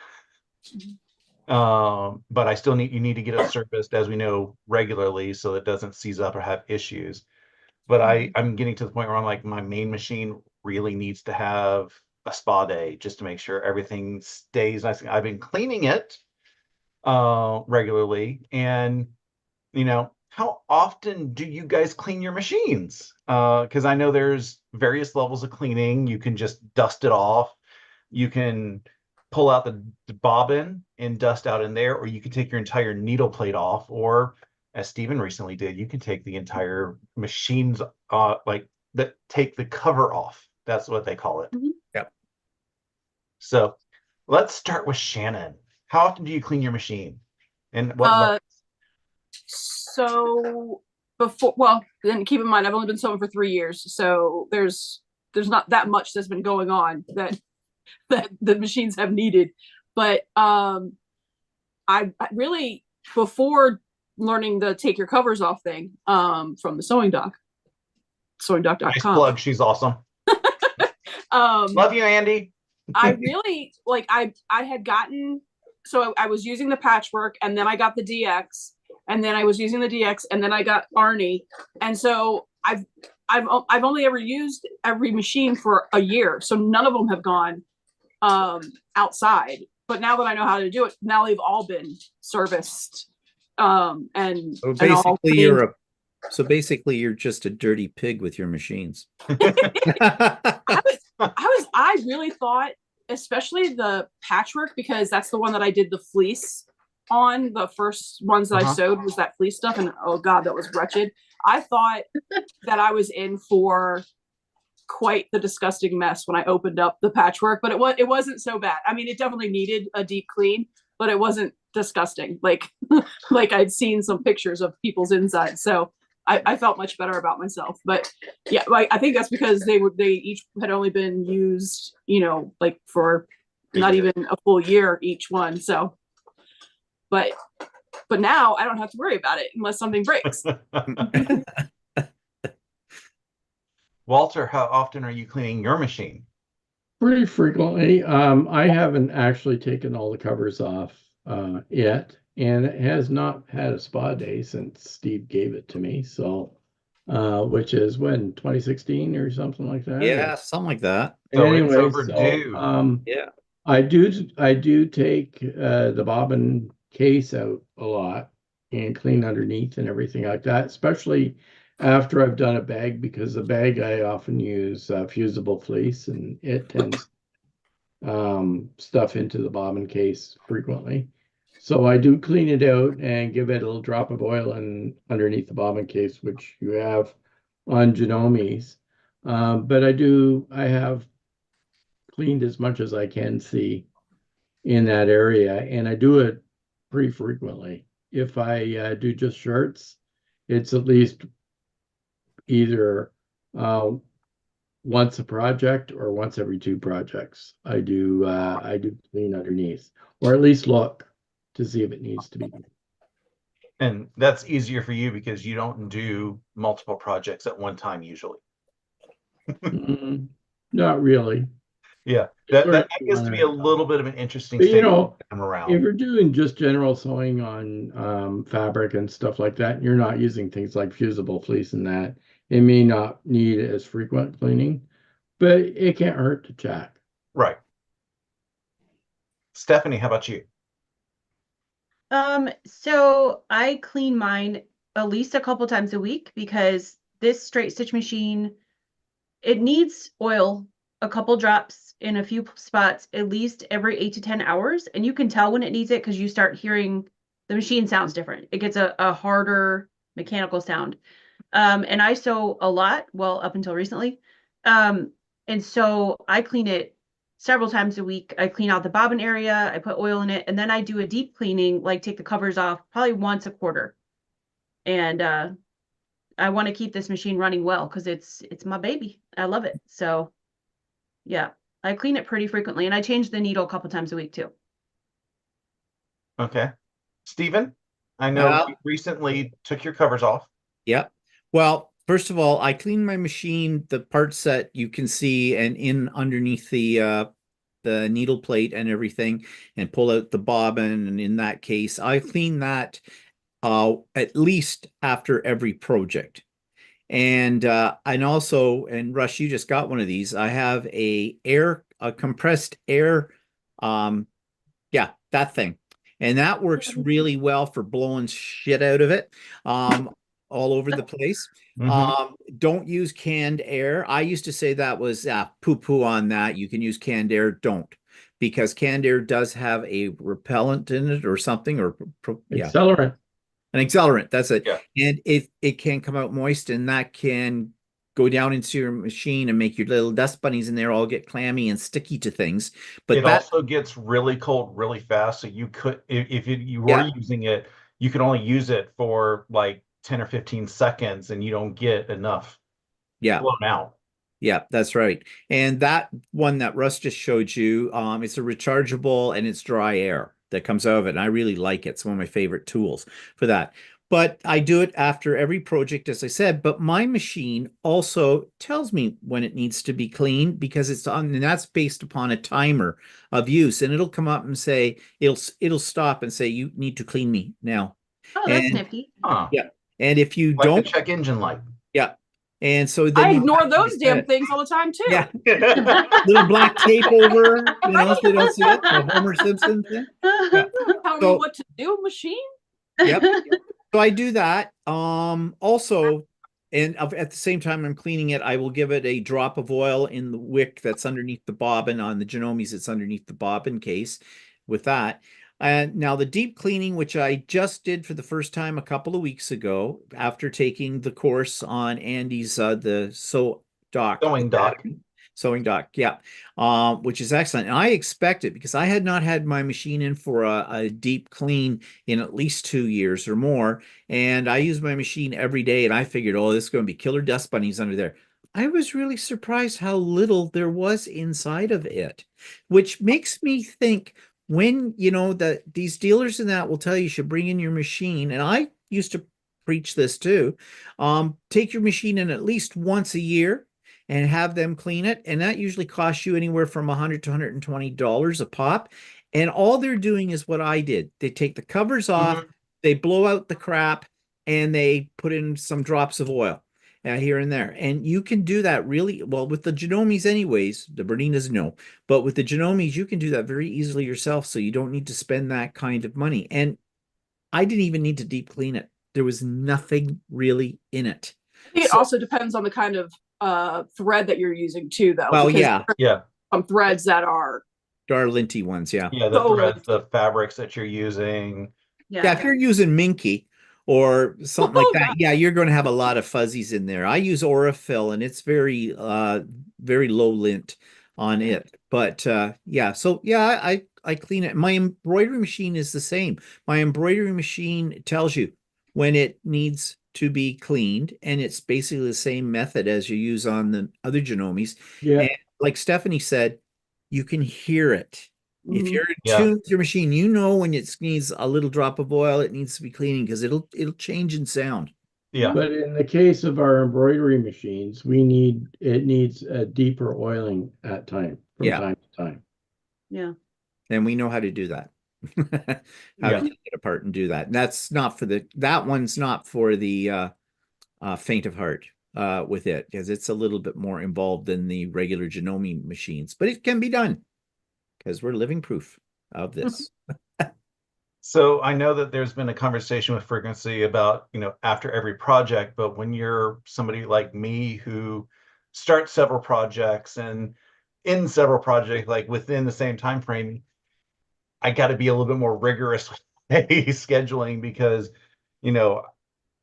But I still you need to get it serviced, as we know, regularly, so it doesn't seize up or have issues. But I'm getting to the point where I'm like, my main machine really needs to have a spa day just to make sure everything stays nice. I've been cleaning it regularly. And how often do you guys clean your machines? Because I know there's various levels of cleaning. You can just dust it off. You can pull out the bobbin and dust out in there, or you can take your entire needle plate off, or as Stephen recently did, you can take the entire machines take the cover off. That's what they call it. Yep. So let's start with Shannon. How often do you clean your machine? And what? So before, well, then keep in mind, I've only been sewing for 3 years, so there's not that much that's been going on that the machines have needed. But I really, before learning the take your covers off thing from the sewing doc, Nice sewingdoc.com. plug. She's awesome. Love you, Andy. I really like I had gotten, so I was using the patchwork, and then I got the DX, and then I was using the DX, and then I got Arnie, and so I've only ever used every machine for a year, so none of them have gone outside. But now that I know how to do it, now they've all been serviced. And So and all basically you're just a dirty pig with your machines. I really thought, especially the patchwork, because that's the one that I did the fleece on. The first ones that I sewed was that fleece stuff, and oh god, that was wretched. I thought that I was in for quite the disgusting mess when I opened up the patchwork, but it wasn't so bad. I mean, it definitely needed a deep clean, but it wasn't disgusting like like I'd seen some pictures of people's insides. So I felt much better about myself. But yeah, like I think that's because they each had only been used, like for not even a full year each one. So but now I don't have to worry about it unless something breaks. Walter, how often are you cleaning your machine? Pretty frequently. I haven't actually taken all the covers off yet, and it has not had a spa day since Steve gave it to me. So, which is when 2016 or something like that. Yeah, something like that. So anyway, it's overdue. Yeah. I do take the bobbin case out a lot and clean underneath and everything like that, especially after I've done a bag, because the bag I often use fusible fleece, and it tends stuff into the bobbin case frequently. So I do clean it out and give it a little drop of oil underneath the bobbin case, which you have on Genome's. But I have cleaned as much as I can see in that area, and I do it pretty frequently. If I do just shirts, it's at least either once a project or once every 2 projects. I do clean underneath, or at least look to see if it needs to be. And that's easier for you because you don't do multiple projects at one time usually. Not really. Yeah, that gets to be a little bit of an interesting But, thing around. if you're doing just general sewing on fabric and stuff like that, and you're not using things like fusible fleece and that, it may not need as frequent cleaning, but it can't hurt to check. Right. Stephanie, how about you? So I clean mine at least a couple times a week, because this straight stitch machine, it needs oil, a couple drops in a few spots, at least every 8 to 10 hours. And you can tell when it needs it because you start hearing the machine sounds different. It gets a harder mechanical sound. And I sew a lot, well, up until recently. And so I clean it several times a week. I clean out the bobbin area, I put oil in it, and then I do a deep cleaning, like take the covers off probably once a quarter. And I want to keep this machine running well because it's my baby. I love it. So yeah, I clean it pretty frequently, and I change the needle a couple times a week too. Okay. Stephen, I know you recently took your covers off. Yeah. Well, first of all, I clean my machine, the parts that you can see and in underneath the needle plate and everything, and pull out the bobbin. And in that case, I clean that at least after every project. And also, and Rush, you just got one of these. I have a compressed air, yeah, that thing. And that works really well for blowing shit out of it. All over the place. Don't use canned air. I used to say that was poo-poo on that. You can use canned air. Don't, because canned air does have a repellent in it or something, or accelerant. An accelerant. That's it. Yeah. And it can come out moist, and that can go down into your machine and make your little dust bunnies in there all get clammy and sticky to things. But it also gets really cold really fast. So you could, if you were using it, you could only use it for like 10 or 15 seconds, and you don't get enough blown out. Yeah, that's right. And that one that Russ just showed you, it's a rechargeable, and it's dry air that comes out of it. And I really like it. It's one of my favorite tools for that. But I do it after every project, as I said, but my machine also tells me when it needs to be cleaned because it's on, and that's based upon a timer of use. And it'll come up and say, it'll stop and say, you need to clean me now. Oh, that's And nifty. Huh. yeah. And if you Like the don't, check engine light. yeah. And so then I you ignore have to those damn set- things all the time too. Yeah. Little black tape over, so they don't see it. The Homer Simpson thing. Yeah. Tell me So- what to do, machine. Yep. So I do that. Also, and at the same time I'm cleaning it, I will give it a drop of oil in the wick that's underneath the bobbin. On the Genomes, it's underneath the bobbin case with that. And now the deep cleaning, which I just did for the first time a couple of weeks ago, after taking the course on Andy's the Sewing dock. Sewing dock, yeah, which is excellent. And I expect it because I had not had my machine in for a deep clean in at least 2 years or more. And I use my machine every day, and I figured, oh, this is going to be killer dust bunnies under there. I was really surprised how little there was inside of it, which makes me think when, these dealers and that will tell you should bring in your machine. And I used to preach this too. Take your machine in at least once a year and have them clean it. And that usually costs you anywhere from $100 to $120 a pop. And all they're doing is what I did. They take the covers off, they blow out the crap, and they put in some drops of oil here and there. And you can do that really well with the Genomes anyways. The Berninas, no. But with the Genomes, you can do that very easily yourself. So you don't need to spend that kind of money. And I didn't even need to deep clean it. There was nothing really in it. I think it also depends on the kind of thread that you're using too, though. Well, because yeah. Yeah. Some threads that are Darlinty ones, yeah. Yeah, the Totally. threads, the fabrics that you're using. Yeah, if you're using Minky or something like Oh, that, yeah, you're going to have a lot of fuzzies in there. I use Aurifil, and it's very very low lint on it. But yeah, so yeah, I clean it. My embroidery machine is the same. My embroidery machine tells you when it needs to be cleaned, and it's basically the same method as you use on the other Genomes. Yeah. And like Stephanie said, you can hear it. If you're in Yeah. tune with your machine, you know when it needs a little drop of oil, it needs to be cleaning because it'll change in sound. Yeah. But in the case of our embroidery machines, it needs a deeper oiling at time from Yeah. time to time. Yeah. And we know how to do that. How Yeah. to take it apart and do that. And that's not for that one's not for the faint of heart with it, because it's a little bit more involved than the regular Genome machines, but it can be done because we're living proof of this. So I know that there's been a conversation with Frequency about, after every project, but when you're somebody like me who starts several projects and in several projects, like within the same time frame, I got to be a little bit more rigorous with scheduling because,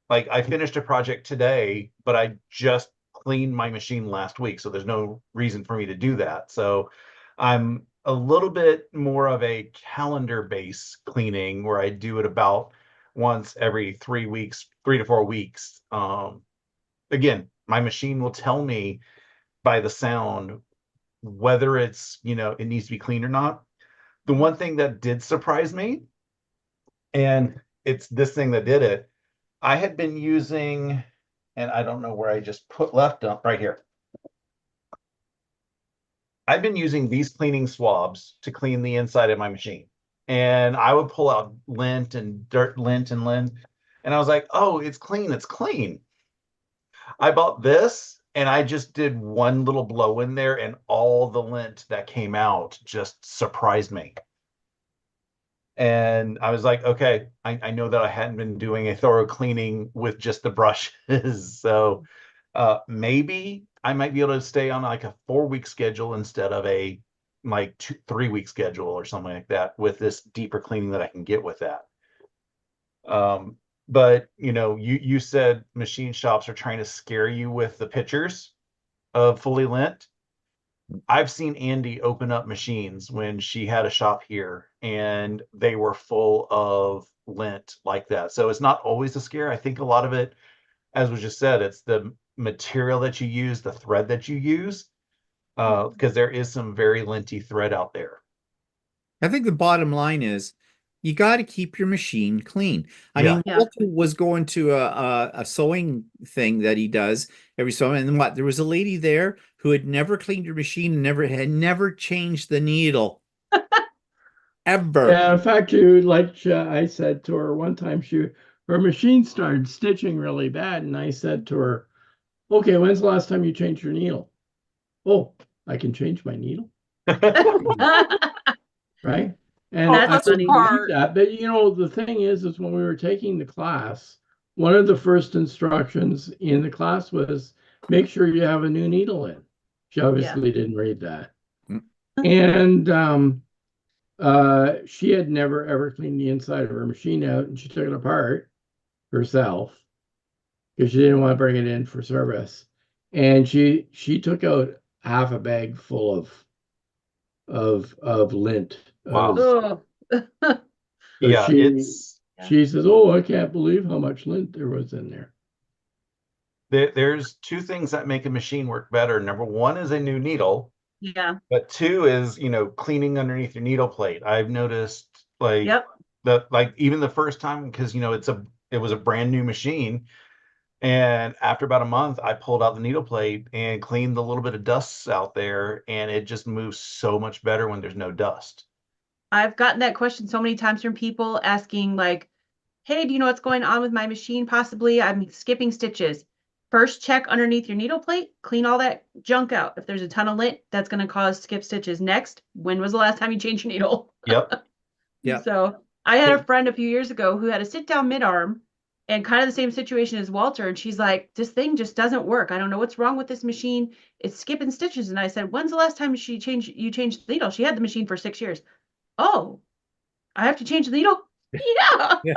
like I finished a project today, but I just cleaned my machine last week. So there's no reason for me to do that. So I'm a little bit more of a calendar-based cleaning where I do it about once every 3 weeks, 3 to 4 weeks. Again, my machine will tell me by the sound whether it's, it needs to be cleaned or not. The one thing that did surprise me, and it's this thing that did it, I had been using, and I don't know where I just left them, right here. I've been using these cleaning swabs to clean the inside of my machine. And I would pull out lint and lint. And I was like, oh, it's clean, it's clean. I bought this and I just did one little blow in there and all the lint that came out just surprised me. And I was like, okay, I know that I hadn't been doing a thorough cleaning with just the brushes. So maybe I might be able to stay on like a 4-week schedule instead of a like 3-week schedule or something like that with this deeper cleaning that I can get with that. But you said machine shops are trying to scare you with the pictures of fully lint. I've seen Andy open up machines when she had a shop here and they were full of lint like that. So it's not always a scare. I think a lot of it, as was just said, it's the material that you use, the thread that you use, because there is some very linty thread out there. I think the bottom line is you got to keep your machine clean. I Yeah. mean, Yeah. Walter was going to a sewing thing that he does every so often, and what, there was a lady there who had never cleaned her machine and never changed the needle ever. Yeah, in fact, you like I said to her one time, her machine started stitching really bad, and I said to her, "Okay, when's the last time you changed your needle?" "Oh, I can change my needle, right?" And Oh, I That's bless couldn't her funny. believe heart. that. But the thing is when we were taking the class, one of the first instructions in the class was make sure you have a new needle in. She obviously didn't read that, Mm. and she had never ever cleaned the inside of her machine out, and she took it apart herself because she didn't want to bring it in for service. And she took out half a bag full of lint. Wow. Oh. So Yeah, she says, "Oh, I can't believe how much lint there was in there." there's two things that make a machine work better. Number one is a new needle, Yeah. but two is, cleaning underneath your needle plate. I've noticed Yep. even the first time, because it was a brand new machine. And after about a month, I pulled out the needle plate and cleaned the little bit of dust out there, and it just moves so much better when there's no dust. I've gotten that question so many times from people asking like, hey, do you know what's going on with my machine? Possibly I'm skipping stitches. First, check underneath your needle plate, clean all that junk out. If there's a ton of lint, that's going to cause skip stitches. Next, when was the last time you changed your needle? Yep. Yeah. So I had a friend a few years ago who had a sit down mid arm and kind of the same situation as Walter. And she's like, this thing just doesn't work. I don't know what's wrong with this machine. It's skipping stitches. And I said, when's the last time you changed the needle? She had the machine for 6 years. Oh, I have to change the needle? Yeah. Yeah.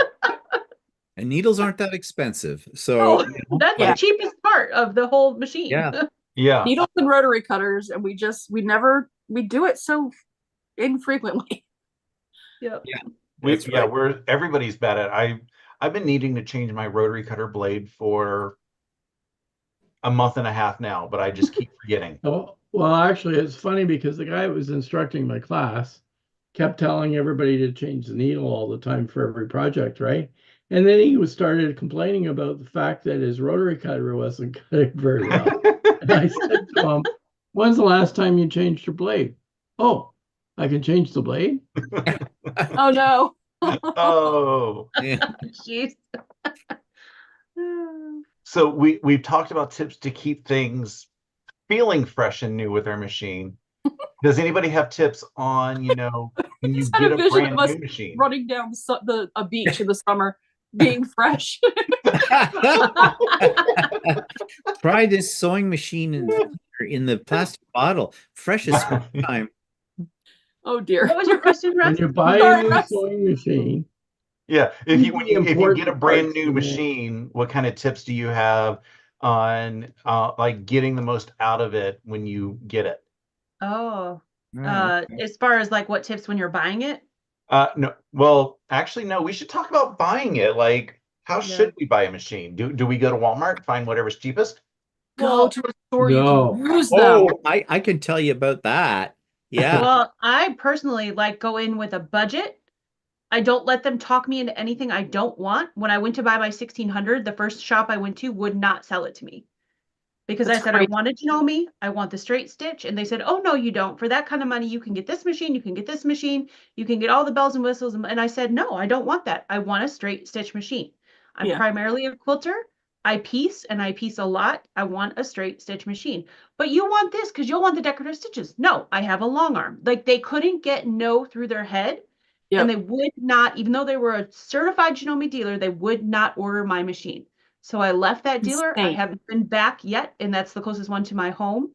And needles aren't that expensive. So, Oh, that's Yeah. the cheapest part of the whole machine. Yeah. Yeah. Needles and rotary cutters, and we do it so infrequently. Yep. Yeah. That's right. Everybody's bad at it. I've been needing to change my rotary cutter blade for a month and a half now, but I just keep forgetting. Oh, well, actually, it's funny because the guy who was instructing my class kept telling everybody to change the needle all the time for every project, right? And then he started complaining about the fact that his rotary cutter wasn't cutting very well. And I said to him, "When's the last time you changed your blade?" "Oh, I can change the blade?" Oh no. Oh. Yeah. Jeez. So we've talked about tips to keep things feeling fresh and new with our machine. Does anybody have tips on, when you Just had get a a vision brand of us new machine? running down a beach in the summer, being fresh. Try this sewing machine in the plastic bottle. Fresh as time. Oh dear. What was your question, When Russ? you buy a Sorry, new Russ. sewing machine, Yeah, keep when the you get a important brand parts new in there. machine, what kind of tips do you have on like getting the most out of it when you get it? Oh, Oh, as far as like what tips when you're buying it? No, well, actually, no. We should talk about buying it. Like, how Yeah. should we buy a machine? Do we go to Walmart, find whatever's cheapest? Go Well, to a store you No. can use them. Oh, I can tell you about that. Yeah. well, I personally like go in with a budget. I don't let them talk me into anything I don't want. When I went to buy my 1600, the first shop I went to would not sell it to me because That's I said, I crazy. wanted to know me. I want the straight stitch. And they said, oh, no, you don't. For that kind of money, you can get this machine. You can get this machine. You can get all the bells and whistles. And I said, no, I don't want that. I want a straight stitch machine. I'm Yeah. primarily a quilter. I piece and I piece a lot. I want a straight stitch machine. But you want this because you'll want the decorative stitches. No, I have a long arm. Like they couldn't get no through their head. And Yep. they would not, even though they were a certified Janome dealer, they would not order my machine. So I left that dealer. I Insane. haven't been back yet, and that's the closest one to my home.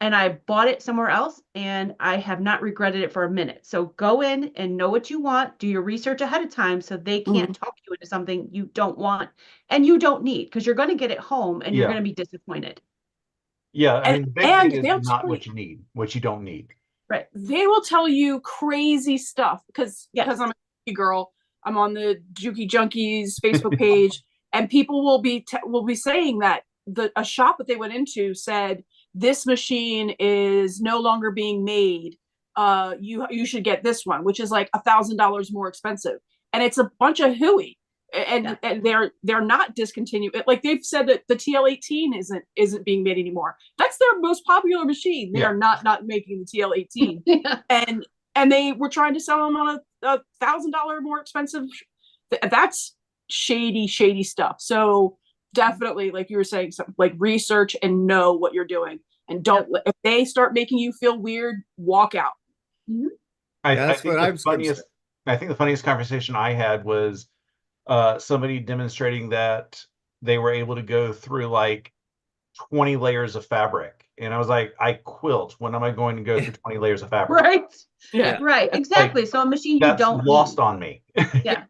And I bought it somewhere else, and I have not regretted it for a minute. So go in and know what you want. Do your research ahead of time so they can't talk you into something you don't want and you don't need because you're going to get it home and you're Yeah. going to be disappointed. Yeah, I And- mean, the big and thing they'll is not tell what you need, what you don't need. Right. They will tell you crazy stuff because Yes. I'm a Juki girl. I'm on the Juki Junkies Facebook page, and people will be saying that a shop that they went into said this machine is no longer being made. you should get this one, which is like $1,000 more expensive, and it's a bunch of hooey. And they're not discontinued. Like they've said that the TL18 isn't being made anymore. That's their most popular machine. They are not making the TL18. Yeah. And they were trying to sell them on a $1,000 more expensive. That's shady stuff. So definitely, like you were saying, something like research and know what you're doing, and don't if they start making you feel weird, walk out. Mhm. I think the funniest conversation I had was somebody demonstrating that they were able to go through like 20 layers of fabric. And I was like, I quilt. When am I going to go through 20 layers of fabric? Right. Yeah. Right. Exactly. Like, so a machine you that's don't lost need. on me. Yeah.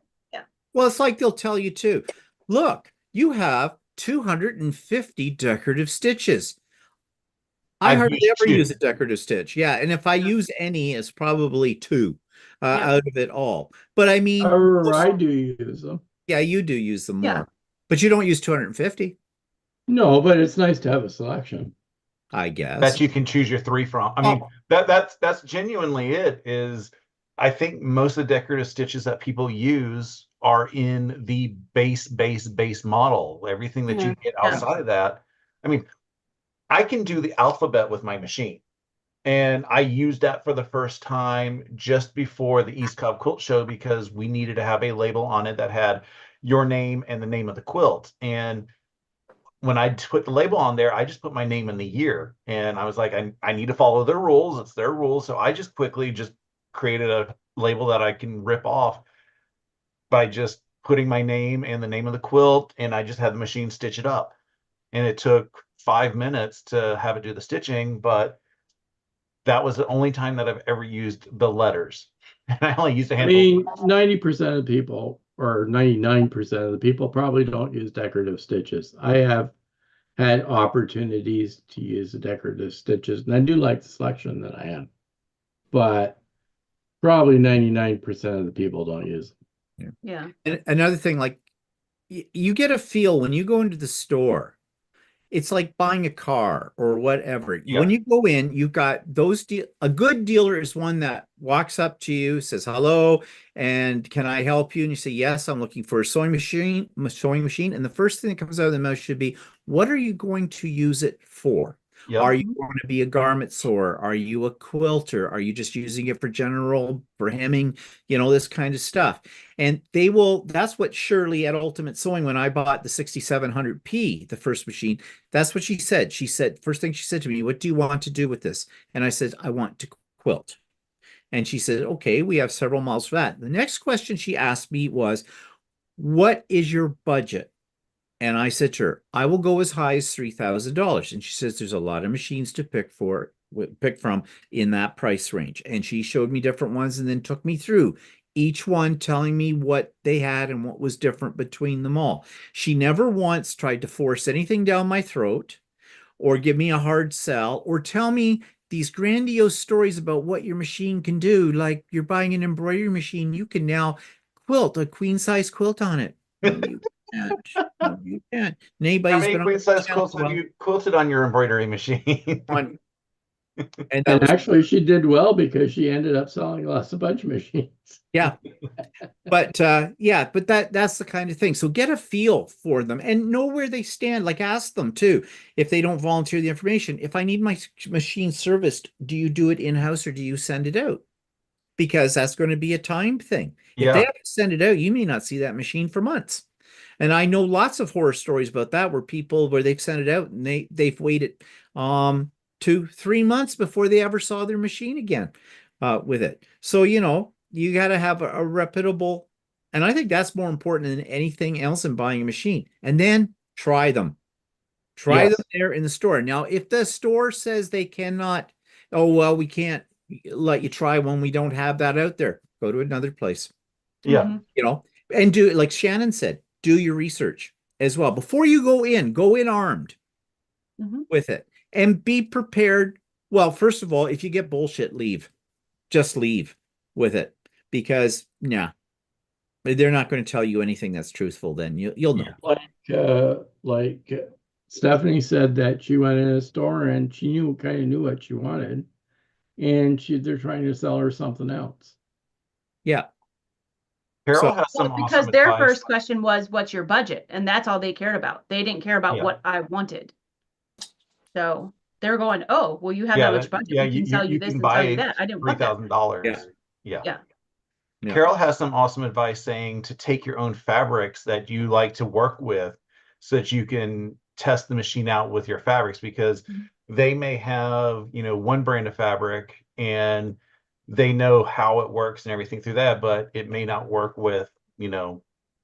Well, it's like they'll tell you too. Look, you have 250 decorative stitches. I I've hardly used ever 2. use a decorative stitch. Yeah, and if I use any, it's probably 2 out of it all. But I mean, I do use them. yeah, you do use them more, Yeah. but you don't use 250, No, but it's nice to have a selection. I guess. That you can choose your 3 from. I mean, that's genuinely it. Is I think most of the decorative stitches that people use are in the base model. Everything that you get outside of that. I mean, I can do the alphabet with my machine. And I used that for the first time just before the East Cobb Quilt Show because we needed to have a label on it that had your name and the name of the quilt. And when I put the label on there, I just put my name and the year. And I was like, I need to follow their rules. It's their rules. So I just quickly just created a label that I can rip off by just putting my name and the name of the quilt. And I just had the machine stitch it up. And it took 5 minutes to have it do the stitching, but that was the only time that I've ever used the letters. And I only used a I handful. mean, 90% of the people, or 99% of the people, probably don't use decorative stitches. I have had opportunities to use the decorative stitches, and I do like the selection that I have. But probably 99% of the people don't use them. Yeah. And another thing, like you get a feel when you go into the store. It's like buying a car or whatever. Yeah. When you go in, you've got those a good dealer is one that walks up to you, says hello, and can I help you? And you say, yes, I'm looking for a sewing machine. And the first thing that comes out of the mouth should be, what are you going to use it for? Yep. Are you going to be a garment sewer? Are you a quilter? Are you just using it for hemming, this kind of stuff? And that's what Shirley at Ultimate Sewing, when I bought the 6700P, the first machine, that's what she said. She said, first thing she said to me, what do you want to do with this? And I said, I want to quilt. And she said, okay, we have several models for that. The next question she asked me was, what is your budget? And I said to her, I will go as high as $3,000. And she says, there's a lot of machines to pick from in that price range. And she showed me different ones and then took me through each one, telling me what they had and what was different between them all. She never once tried to force anything down my throat or give me a hard sell or tell me these grandiose stories about what your machine can do. Like, you're buying an embroidery machine, you can now quilt a queen size quilt on it. No, you can't. No, you can't. How many queen size quilts have you quilted on your embroidery machine? And actually, she did well because she ended up selling lots of bunch machines. Yeah. But that's the kind of thing. So get a feel for them and know where they stand. Like, ask them too, if they don't volunteer the information. If I need my machine serviced, do you do it in-house or do you send it out? Because that's going to be a time thing. If they have to send it out, you may not see that machine for months. And I know lots of horror stories about that, where they've sent it out and they've waited 2-3 months before they ever saw their machine again with it. So, you got to have a reputable, and I think that's more important than anything else in buying a machine. And then try them. Try them there in the store. Now, if the store says they cannot, we can't let you try one, we don't have that out there, go to another place. Yeah. And do it like Shannon said, do your research as well. Before you go in armed with it and be prepared. Well, first of all, if you get bullshit, leave. Just leave with it, because they're not going to tell you anything that's truthful. Then you'll know. Like Stephanie said that she went in a store and she kind of knew what she wanted. and they're trying to sell her something else. Yeah. Carol So- has some Well, because awesome their advice. first question was, what's your budget? And that's all they cared about. They didn't care about Yeah. what I wanted. So they're going, oh, well, you have Yeah, that much budget. yeah, We can sell you you this can and sell you buy that. I didn't want that. $3,000. Yeah. Yeah. Yeah. Yeah. Carol has some awesome advice saying to take your own fabrics that you like to work with so that you can test the machine out with your fabrics, because they may have, one brand of fabric and they know how it works and everything through that, but it may not work with,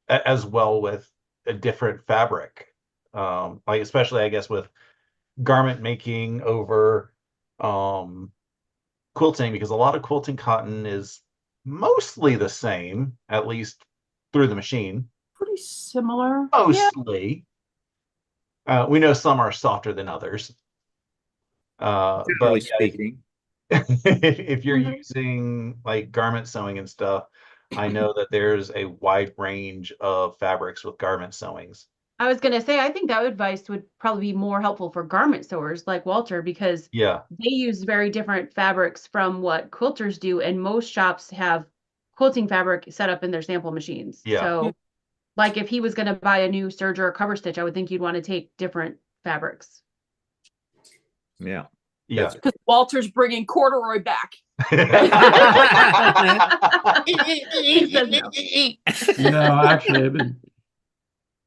as well with a different fabric. Like especially I guess with garment making over quilting, because a lot of quilting cotton is mostly the same, at least through the machine. Pretty similar. Yeah. Mostly. We know some are softer than others. Generally But yeah, speaking. if you're Mhm. using like garment sewing and stuff, I know that there's a wide range of fabrics with garment sewings. I was going to say, I think that advice would probably be more helpful for garment sewers like Walter, because Yeah. they use very different fabrics from what quilters do. And most shops have quilting fabric set up in their sample machines. Yeah. So like if he was going to buy a new serge or a cover stitch, I would think you'd want to take different fabrics. Yeah. Yeah. Because Walter's bringing corduroy back. He says no. Actually, I've been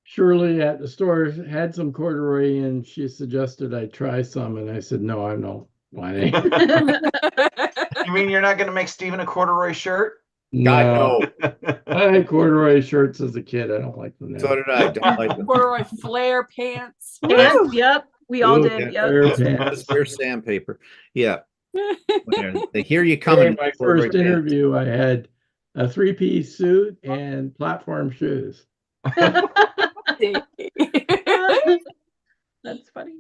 Shirley at the store had some corduroy and she suggested I try some, and I said, no, I don't want any. You mean you're not going to make Steven a corduroy shirt? God, no. I had corduroy shirts as a kid. I don't like them now. So did I. Don't like them. Corduroy flare pants. Pants, yep. We all Ooh, did. yeah. Yep. Flare pants. Flare sandpaper. Yeah. They hear you Hey, coming. my corduroy first pants. interview, I had a 3-piece suit and platform shoes. That's funny.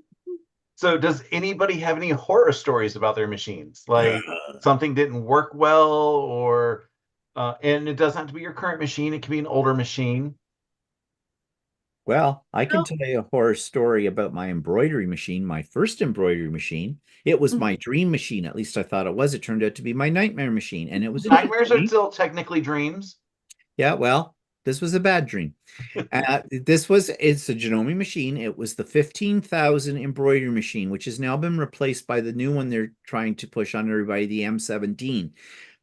So does anybody have any horror stories about their machines? Like something didn't work well, or and it doesn't have to be your current machine, it can be an older machine. Well, I can Well- tell you a horror story about my embroidery machine, my first embroidery machine. It was my dream machine. At least I thought it was. It turned out to be my nightmare machine. And it was Nightmares are interesting. still technically dreams. Yeah, well, this was a bad dream. It's a Janome machine. It was the 15,000 embroidery machine, which has now been replaced by the new one they're trying to push on everybody, the M17.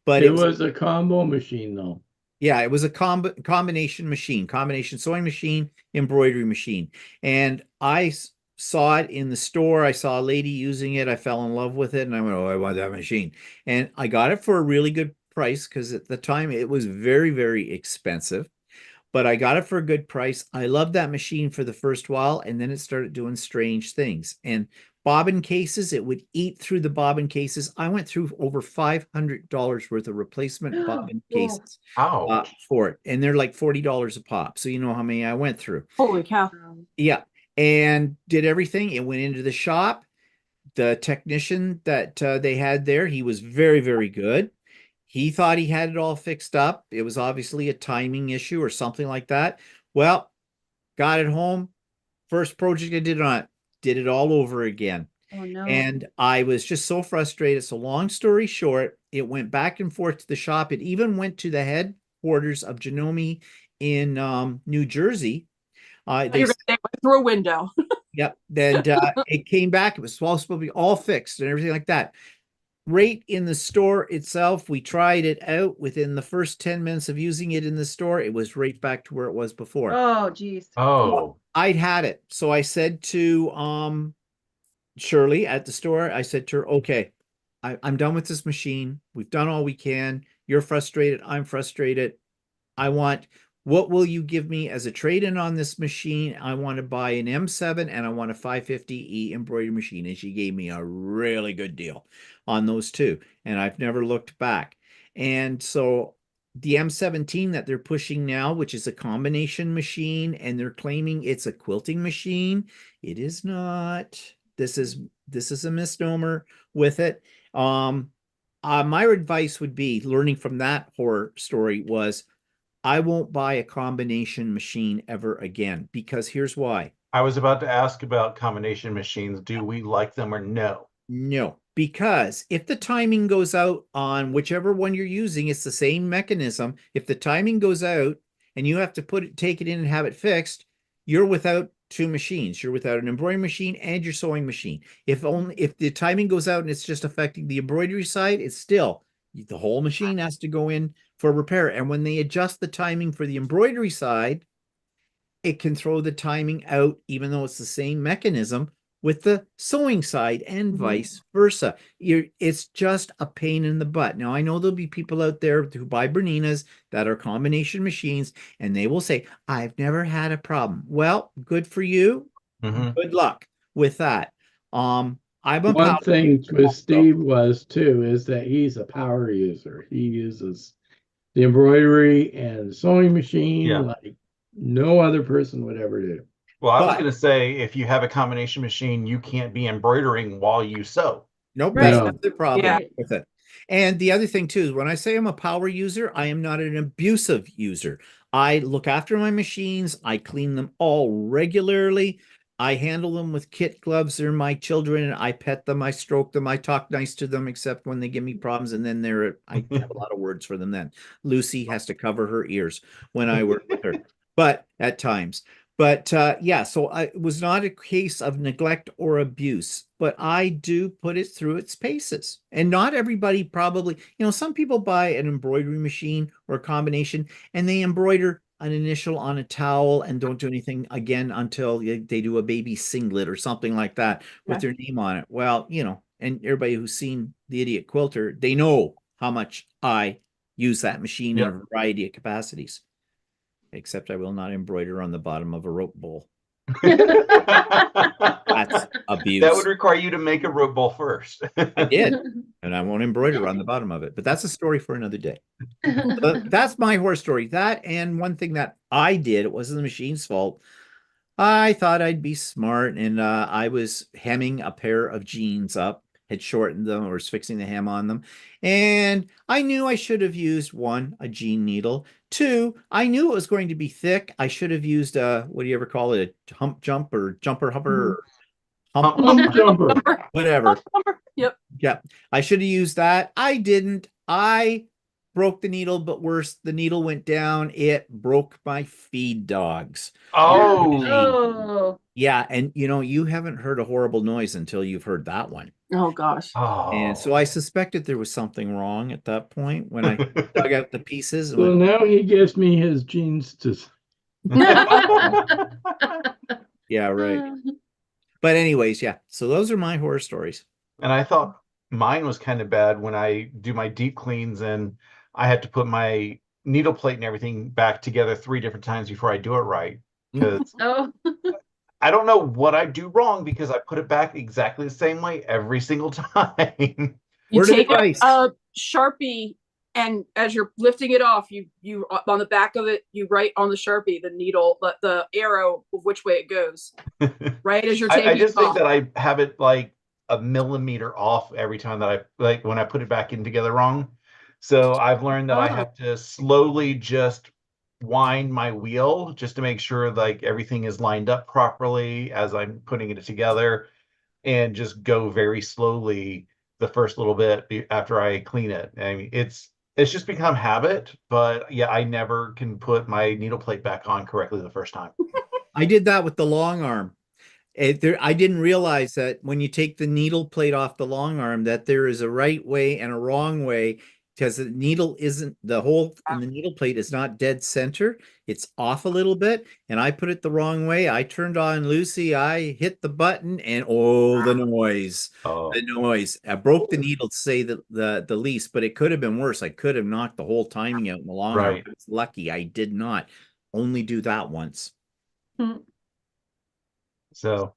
But It was a combo machine, though. yeah, it was a combination machine, combination sewing machine, embroidery machine. And I saw it in the store. I saw a lady using it. I fell in love with it. And I went, oh, I want that machine. And I got it for a really good price because at the time it was very, very expensive. But I got it for a good price. I loved that machine for the first while. And then it started doing strange things. And bobbin cases, it would eat through the bobbin cases. I went through over $500 worth of replacement bobbin Whoa. cases Ouch. for it. And they're like $40 a pop. So you know how many I went through. Holy cow. Yeah. And did everything. It went into the shop. The technician that they had there, he was very, very good. He thought he had it all fixed up. It was obviously a timing issue or something like that. Well, got it home. First project I did on it, did it all over again. Oh no. And I was just so frustrated. So long story short, it went back and forth to the shop. It even went to the headquarters of Janome in New Jersey. You're gonna say it went through a window. Yep. Then it came back. It was supposed to be all fixed and everything like that. Right in the store itself, we tried it out. Within the first 10 minutes of using it in the store, it was right back to where it was before. Oh, geez. Oh. I'd had it. So I said to Shirley at the store, I said to her, okay, I'm done with this machine. We've done all we can. You're frustrated. I'm frustrated. What will you give me as a trade-in on this machine? I want to buy an M7 and I want a 550E embroidery machine. And she gave me a really good deal on those two. And I've never looked back. And so the M17 that they're pushing now, which is a combination machine, and they're claiming it's a quilting machine. It is not. This is a misnomer with it. My advice would be, learning from that horror story, was I won't buy a combination machine ever again, because here's why. I was about to ask about combination machines. Do we like them or no? No, because if the timing goes out on whichever one you're using, it's the same mechanism. If the timing goes out and you have to take it in and have it fixed, you're without two machines. You're without an embroidery machine and your sewing machine. If the timing goes out and it's just affecting the embroidery side, it's still the whole machine has to go in for repair. And when they adjust the timing for the embroidery side, it can throw the timing out, even though it's the same mechanism with the sewing side and vice versa. It's just a pain in the butt. Now, I know there'll be people out there who buy Berninas that are combination machines, and they will say, I've never had a problem. Well, good for you. Good luck with that. I'm a One power thing user. with Steve was too is that he's a power user. He uses the embroidery and sewing machine Yeah. like no other person would ever do. Well, I was But- going to say, if you have a combination machine, you can't be embroidering while you sew. Nope, Right. that's not the problem Yeah. with it. And the other thing too, when I say I'm a power user, I am not an abusive user. I look after my machines. I clean them all regularly. I handle them with kit gloves. They're my children, and I pet them, I stroke them, I talk nice to them, except when they give me problems, and then I have a lot of words for them then. Lucy has to cover her ears when I work with her, but at times. But yeah, so it was not a case of neglect or abuse, but I do put it through its paces. And not everybody probably, some people buy an embroidery machine or a combination and they embroider an initial on a towel and don't do anything again until they do a baby singlet or something like that with their name on it. Well, and everybody who's seen The Idiot Quilter, they know how much I use that machine in a variety of capacities. Except I will not embroider on the bottom of a rope bowl. That's abuse. That would require you to make a rope bowl first. I did, and I won't embroider on the bottom of it. But that's a story for another day. That's my horror story. That and one thing that I did, it wasn't the machine's fault. I thought I'd be smart, and I was hemming a pair of jeans up, had shortened them or was fixing the hem on them. And I knew I should have used one, a jean needle. Two, I knew it was going to be thick. I should have used what do you ever call it? A hump jump or jumper humper or Hump jumper. whatever. Yep. Yeah. I should have used that. I didn't. I broke the needle, but worse, the needle went down. It broke my feed dogs. Oh, Oh. Yeah, and you haven't heard a horrible noise until you've heard that one. Oh gosh. And so I suspected there was something wrong at that point when I dug out the pieces. And So went, now he gives me his jeans to. yeah, right. But anyways, yeah. So those are my horror stories. And I thought mine was kind of bad when I do my deep cleans and I had to put my needle plate and everything back together 3 different times before I do it right. Because Oh. I don't know what I do wrong because I put it back exactly the same way every single time. You Word of take advice. a Sharpie, and as you're lifting it off, you on the back of it, you write on the Sharpie the needle, the arrow of which way it goes. Right as you're taking I just it think off. that I have it like a millimeter off every time that I like when I put it back in together wrong. So I've learned that I have to slowly just wind my wheel just to make sure like everything is lined up properly as I'm putting it together, and just go very slowly the first little bit after I clean it. I mean, it's just become habit, but yeah, I never can put my needle plate back on correctly the first time. I did that with the long arm. I didn't realize that when you take the needle plate off the long arm, that there is a right way and a wrong way, because the needle isn't, the hole in the needle plate is not dead center. It's off a little bit. And I put it the wrong way. I turned on Lucy. I hit the button and the noise. Oh, The noise. I broke the needle, to say the least, but it could have been worse. I could have knocked the whole timing out in the long arm. Right. I was lucky I did not only do that once. so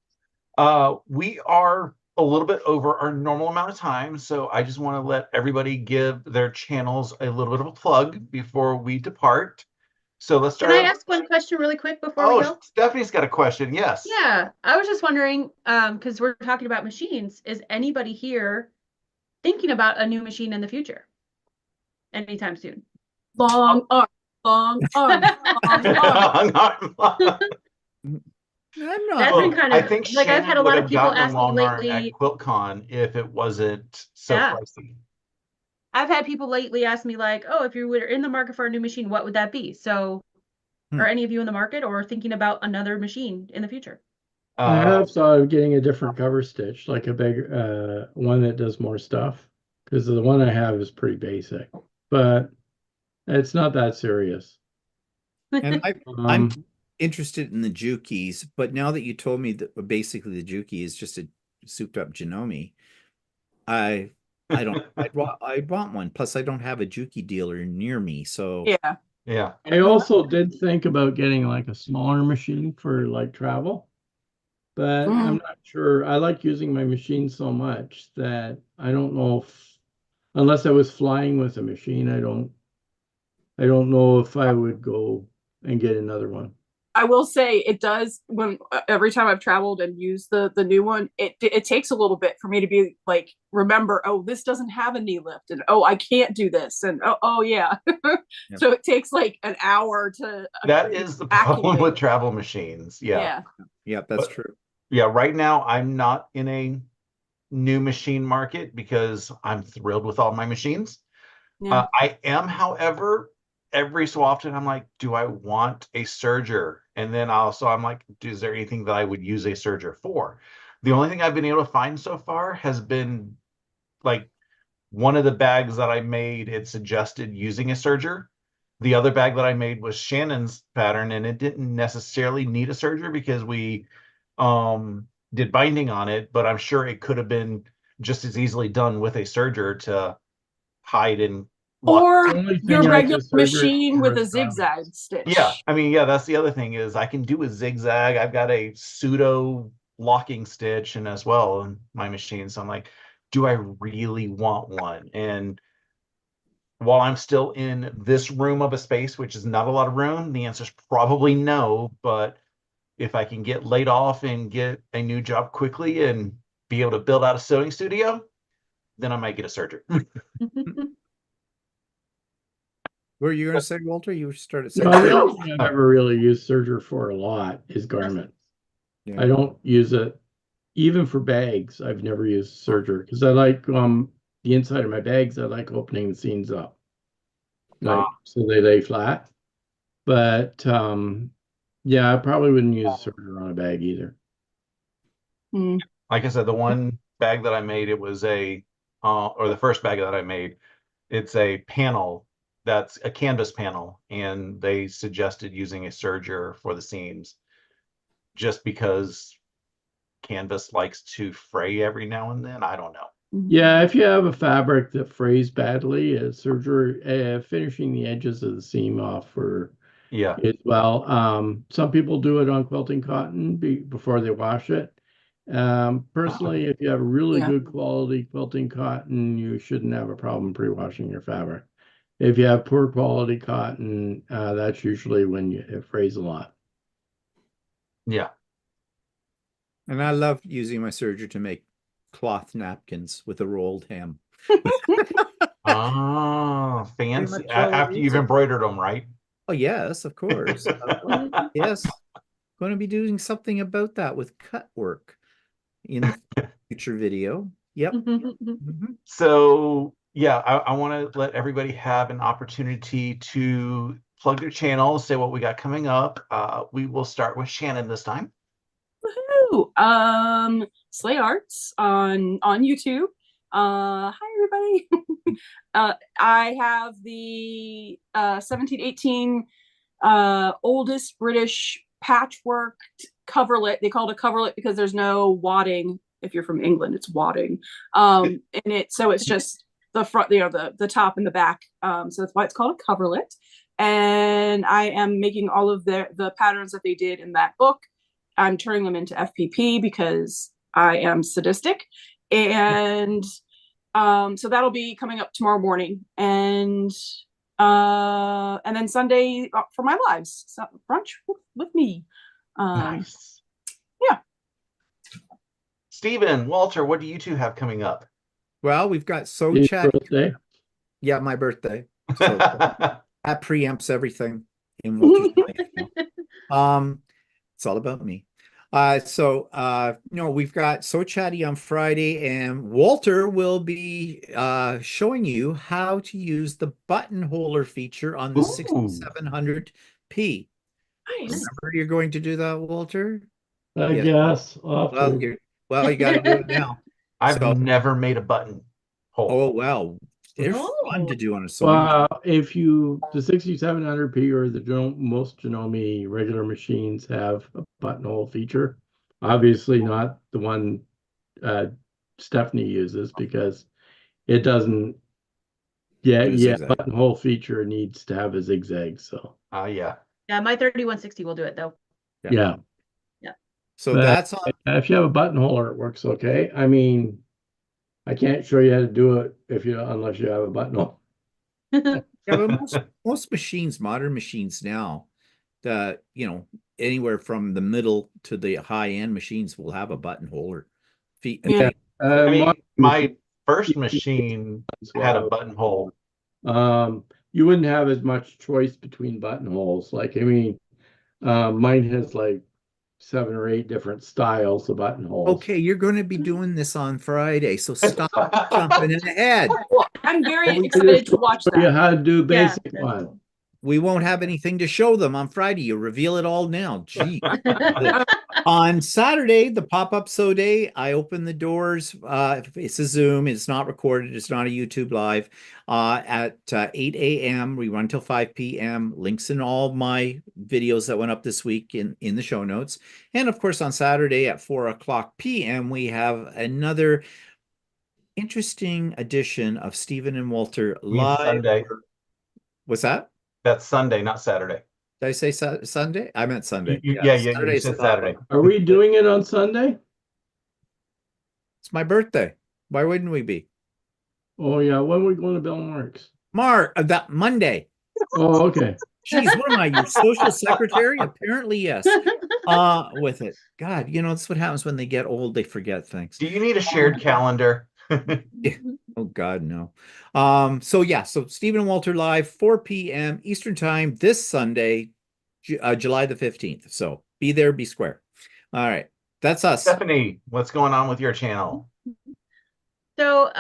we are a little bit over our normal amount of time, so I just want to let everybody give their channels a little bit of a plug before we depart. So let's Can start. I ask one question really quick before we go? Stephanie's got a question. Yes. Yeah, I was just wondering, because we're talking about machines, is anybody here thinking about a new machine in the future? Anytime soon? Long arm, long arm, long arm. Long arm. I'm not. That's been Well, kind I of think like I've had Shannon a would lot of have people gotten a ask me long arm at lately. QuiltCon if it wasn't so Yeah. pricey. I've had people lately ask me like, "Oh, if you were in the market for a new machine, what would that be?" So, are any of you in the market or thinking about another machine in the future? I Uh, have thought of getting a different cover stitch, like a big one that does more stuff, because the one I have is pretty basic, but it's not that serious. And I'm Um, interested in the Jukies, but now that you told me that basically the Juki is just a souped up Janome, I I don't I'd want one. Plus, I don't have a Juki dealer near me, so Yeah. yeah. I also did think about getting like a smaller machine for like travel, but I'm not sure. I like using my machine so much that I don't know if, unless I was flying with a machine, I don't know if I would go and get another one. I will say it does when every time I've traveled and used the new one, it takes a little bit for me to be like remember, oh, this doesn't have a knee lift, and oh, I can't do this, and oh yeah. Yep. So it takes like an hour to That is the problem acclimate. with travel machines. Yeah. yeah, that's But- true. Yeah, right now I'm not in a new machine market because I'm thrilled with all my machines. Yeah. I am, however, every so often I'm like, do I want a serger? And then also I'm like, is there anything that I would use a serger for? The only thing I've been able to find so far has been like one of the bags that I made, it suggested using a serger. The other bag that I made was Shannon's pattern, and it didn't necessarily need a serger because we did binding on it, but I'm sure it could have been just as easily done with a serger to hide and lock. Or The only your thing I regular just heard is machine with a forest ground. zigzag stitch. Yeah, I mean, yeah, that's the other thing is I can do a zigzag. I've got a pseudo locking stitch and as well in my machine. So I'm like, do I really want one? And while I'm still in this room of a space, which is not a lot of room, the answer is probably no. But if I can get laid off and get a new job quickly and be able to build out a sewing studio, then I might get a serger. What are you going to say, Walter? You started No, saying. the only thing I've ever really used serger for a lot is garments. Yeah. I don't use it even for bags. I've never used serger because I like the inside of my bags. I like opening the seams up, like so they lay flat. But yeah, I probably wouldn't use a serger on a bag either. Mm. Like I said, the one bag that I made, it was or the first bag that I made, it's a panel that's a canvas panel, and they suggested using a serger for the seams just because canvas likes to fray every now and then. I don't know. Yeah, if you have a fabric that frays badly, a serger finishing the edges of the seam off for Yeah. as well. Some people do it on quilting cotton before they wash it. Personally, if you have really Yeah. good quality quilting cotton, you shouldn't have a problem pre-washing your fabric. If you have poor quality cotton, that's usually when it frays a lot. Yeah. And I love using my serger to make cloth napkins with a rolled hem. Ah, fancy. much all I After use you've it. embroidered them, right? Oh, yes, of course. Yes. Going to be doing something about that with cut work in the future video. Yep. Mhm. So yeah, I want to let everybody have an opportunity to plug their channels, say what we got coming up. We will start with Shannon this time. Woohoo! Slay Arts on YouTube. Hi everybody. I have the 1718 oldest British patchwork coverlet. They call it a coverlet because there's no wadding. If you're from England, it's wadding. And so it's just the front, the top and the back. So that's why it's called a coverlet. And I am making all of the patterns that they did in that book. I'm turning them into FPP because I am sadistic. And so that'll be coming up tomorrow morning. And then Sunday for my lives, so brunch with me. Nice. Yeah. Stephen, Walter, what do you two have coming up? Well, we've got So His Chat. birthday. Yeah, my birthday. So that preempts everything in Walter's life now. It's all about me. We've got So Chatty on Friday, and Walter will be showing you how to use the button holder feature on the Ooh. 6700P. Nice. Remember, you're going to do that, Walter? I Yes. guess. I'll have Well, to. you got to do it now. I've So, never made a button hole. oh wow, they're Oh. fun to do on a sewing. Well, if the 6700P or most Janome regular machines have a buttonhole feature. Obviously not the one Stephanie uses because it doesn't. Yeah, Do a yeah. zigzag. Buttonhole feature needs to have a zigzag. So Yeah. Yeah, my 3160 will do it though. yeah. So But that's on. if you have a buttonhole, it works okay. I mean, I can't show you how to do it unless you have a buttonhole. Yeah, but most machines, modern machines now, anywhere from the middle to the high end machines will have a button holder. Yeah. I mean, Modern my machines first machine had a buttonhole. You wouldn't have as much choice between buttonholes. Like, I mean, mine has like 7 or 8 different styles of buttonholes. Okay, you're going to be doing this on Friday, so stop jumping ahead. I'm very We excited just to watch show you that. how to do Yeah, basic that's one. cool. We won't have anything to show them on Friday. You reveal it all now. Gee. On Saturday, the pop-up sew day, I open the doors. It's a Zoom. It's not recorded. It's not a YouTube live. At 8 a.m. We run till 5 p.m. Links in all my videos that went up this week in the show notes. And of course, on Saturday at 4 o'clock p.m., we have another interesting edition of Stephen and Walter live. Sunday. What's that? That's Sunday, not Saturday. Did I say Sunday? I meant Sunday. You Saturday's said the pop-up. Saturday. Are we doing it on Sunday? It's my birthday. Why wouldn't we be? Oh yeah, when are we going to Belmarks? That Monday. Oh, okay. Geez, what am I, your social secretary? Apparently, yes. With it. God, that's what happens when they get old, they forget things. Do you need a shared calendar? Oh God, no. So Stephen and Walter live, 4 p.m. Eastern time this Sunday, July the 15th. So be there, be square. All right. That's us. Stephanie, what's going on with your channel? So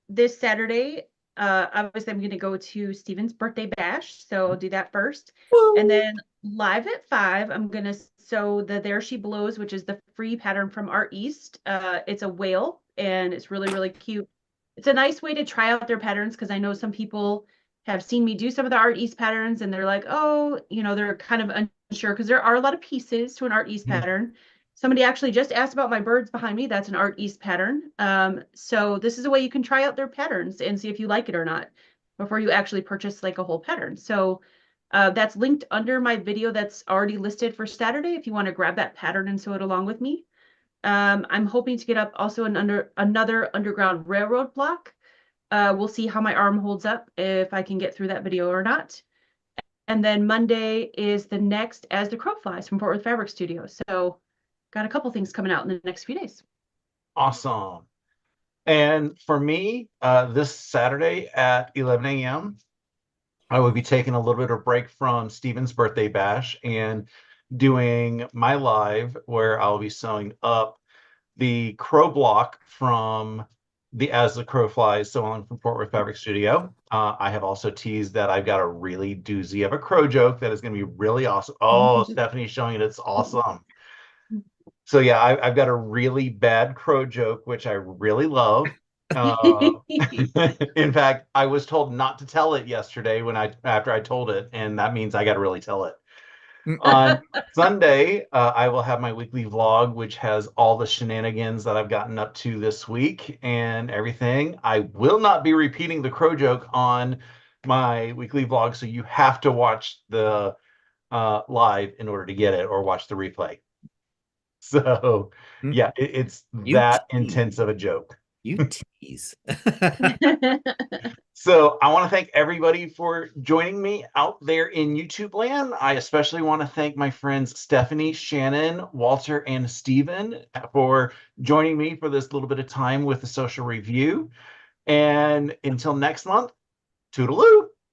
this Saturday, obviously I'm gonna go to Steven's birthday bash. So I'll do that first. And then live at 5, I'm gonna sew the There She Blows, which is the free pattern from Art East. It's a whale and it's really, really cute. It's a nice way to try out their patterns because I know some people have seen me do some of the Art East patterns and they're like, oh, they're kind of unsure because there are a lot of pieces to an Art East pattern. Somebody actually just asked about my birds behind me. That's an Art East pattern. So this is a way you can try out their patterns and see if you like it or not before you actually purchase like a whole pattern. So that's linked under my video that's already listed for Saturday if you want to grab that pattern and sew it along with me. I'm hoping to get up also another Underground Railroad block. We'll see how my arm holds up, if I can get through that video or not. And then Monday is the next As the Crow Flies from Fort Worth Fabric Studio. So got a couple things coming out in the next few days. Awesome. And for me, this Saturday at 11 a.m., I will be taking a little bit of break from Stephen's birthday bash and doing my live where I'll be sewing up the crow block from the As the Crow Flies sewing from Fort Worth Fabric Studio. I have also teased that I've got a really doozy of a crow joke that is going to be really awesome. Oh, Stephanie's showing it. It's awesome. So yeah, I've got a really bad crow joke, which I really love. In fact, I was told not to tell it yesterday after I told it, and that means I got to really tell it. On Sunday, I will have my weekly vlog, which has all the shenanigans that I've gotten up to this week and everything. I will not be repeating the crow joke on my weekly vlog, so you have to watch the live in order to get it or watch the replay. So yeah, it's that intense of a joke. You tease. So I want to thank everybody for joining me out there in YouTube land. I especially want to thank my friends Stephanie, Shannon, Walter, and Stephen for joining me for this little bit of time with the social review. And until next month, toodaloo.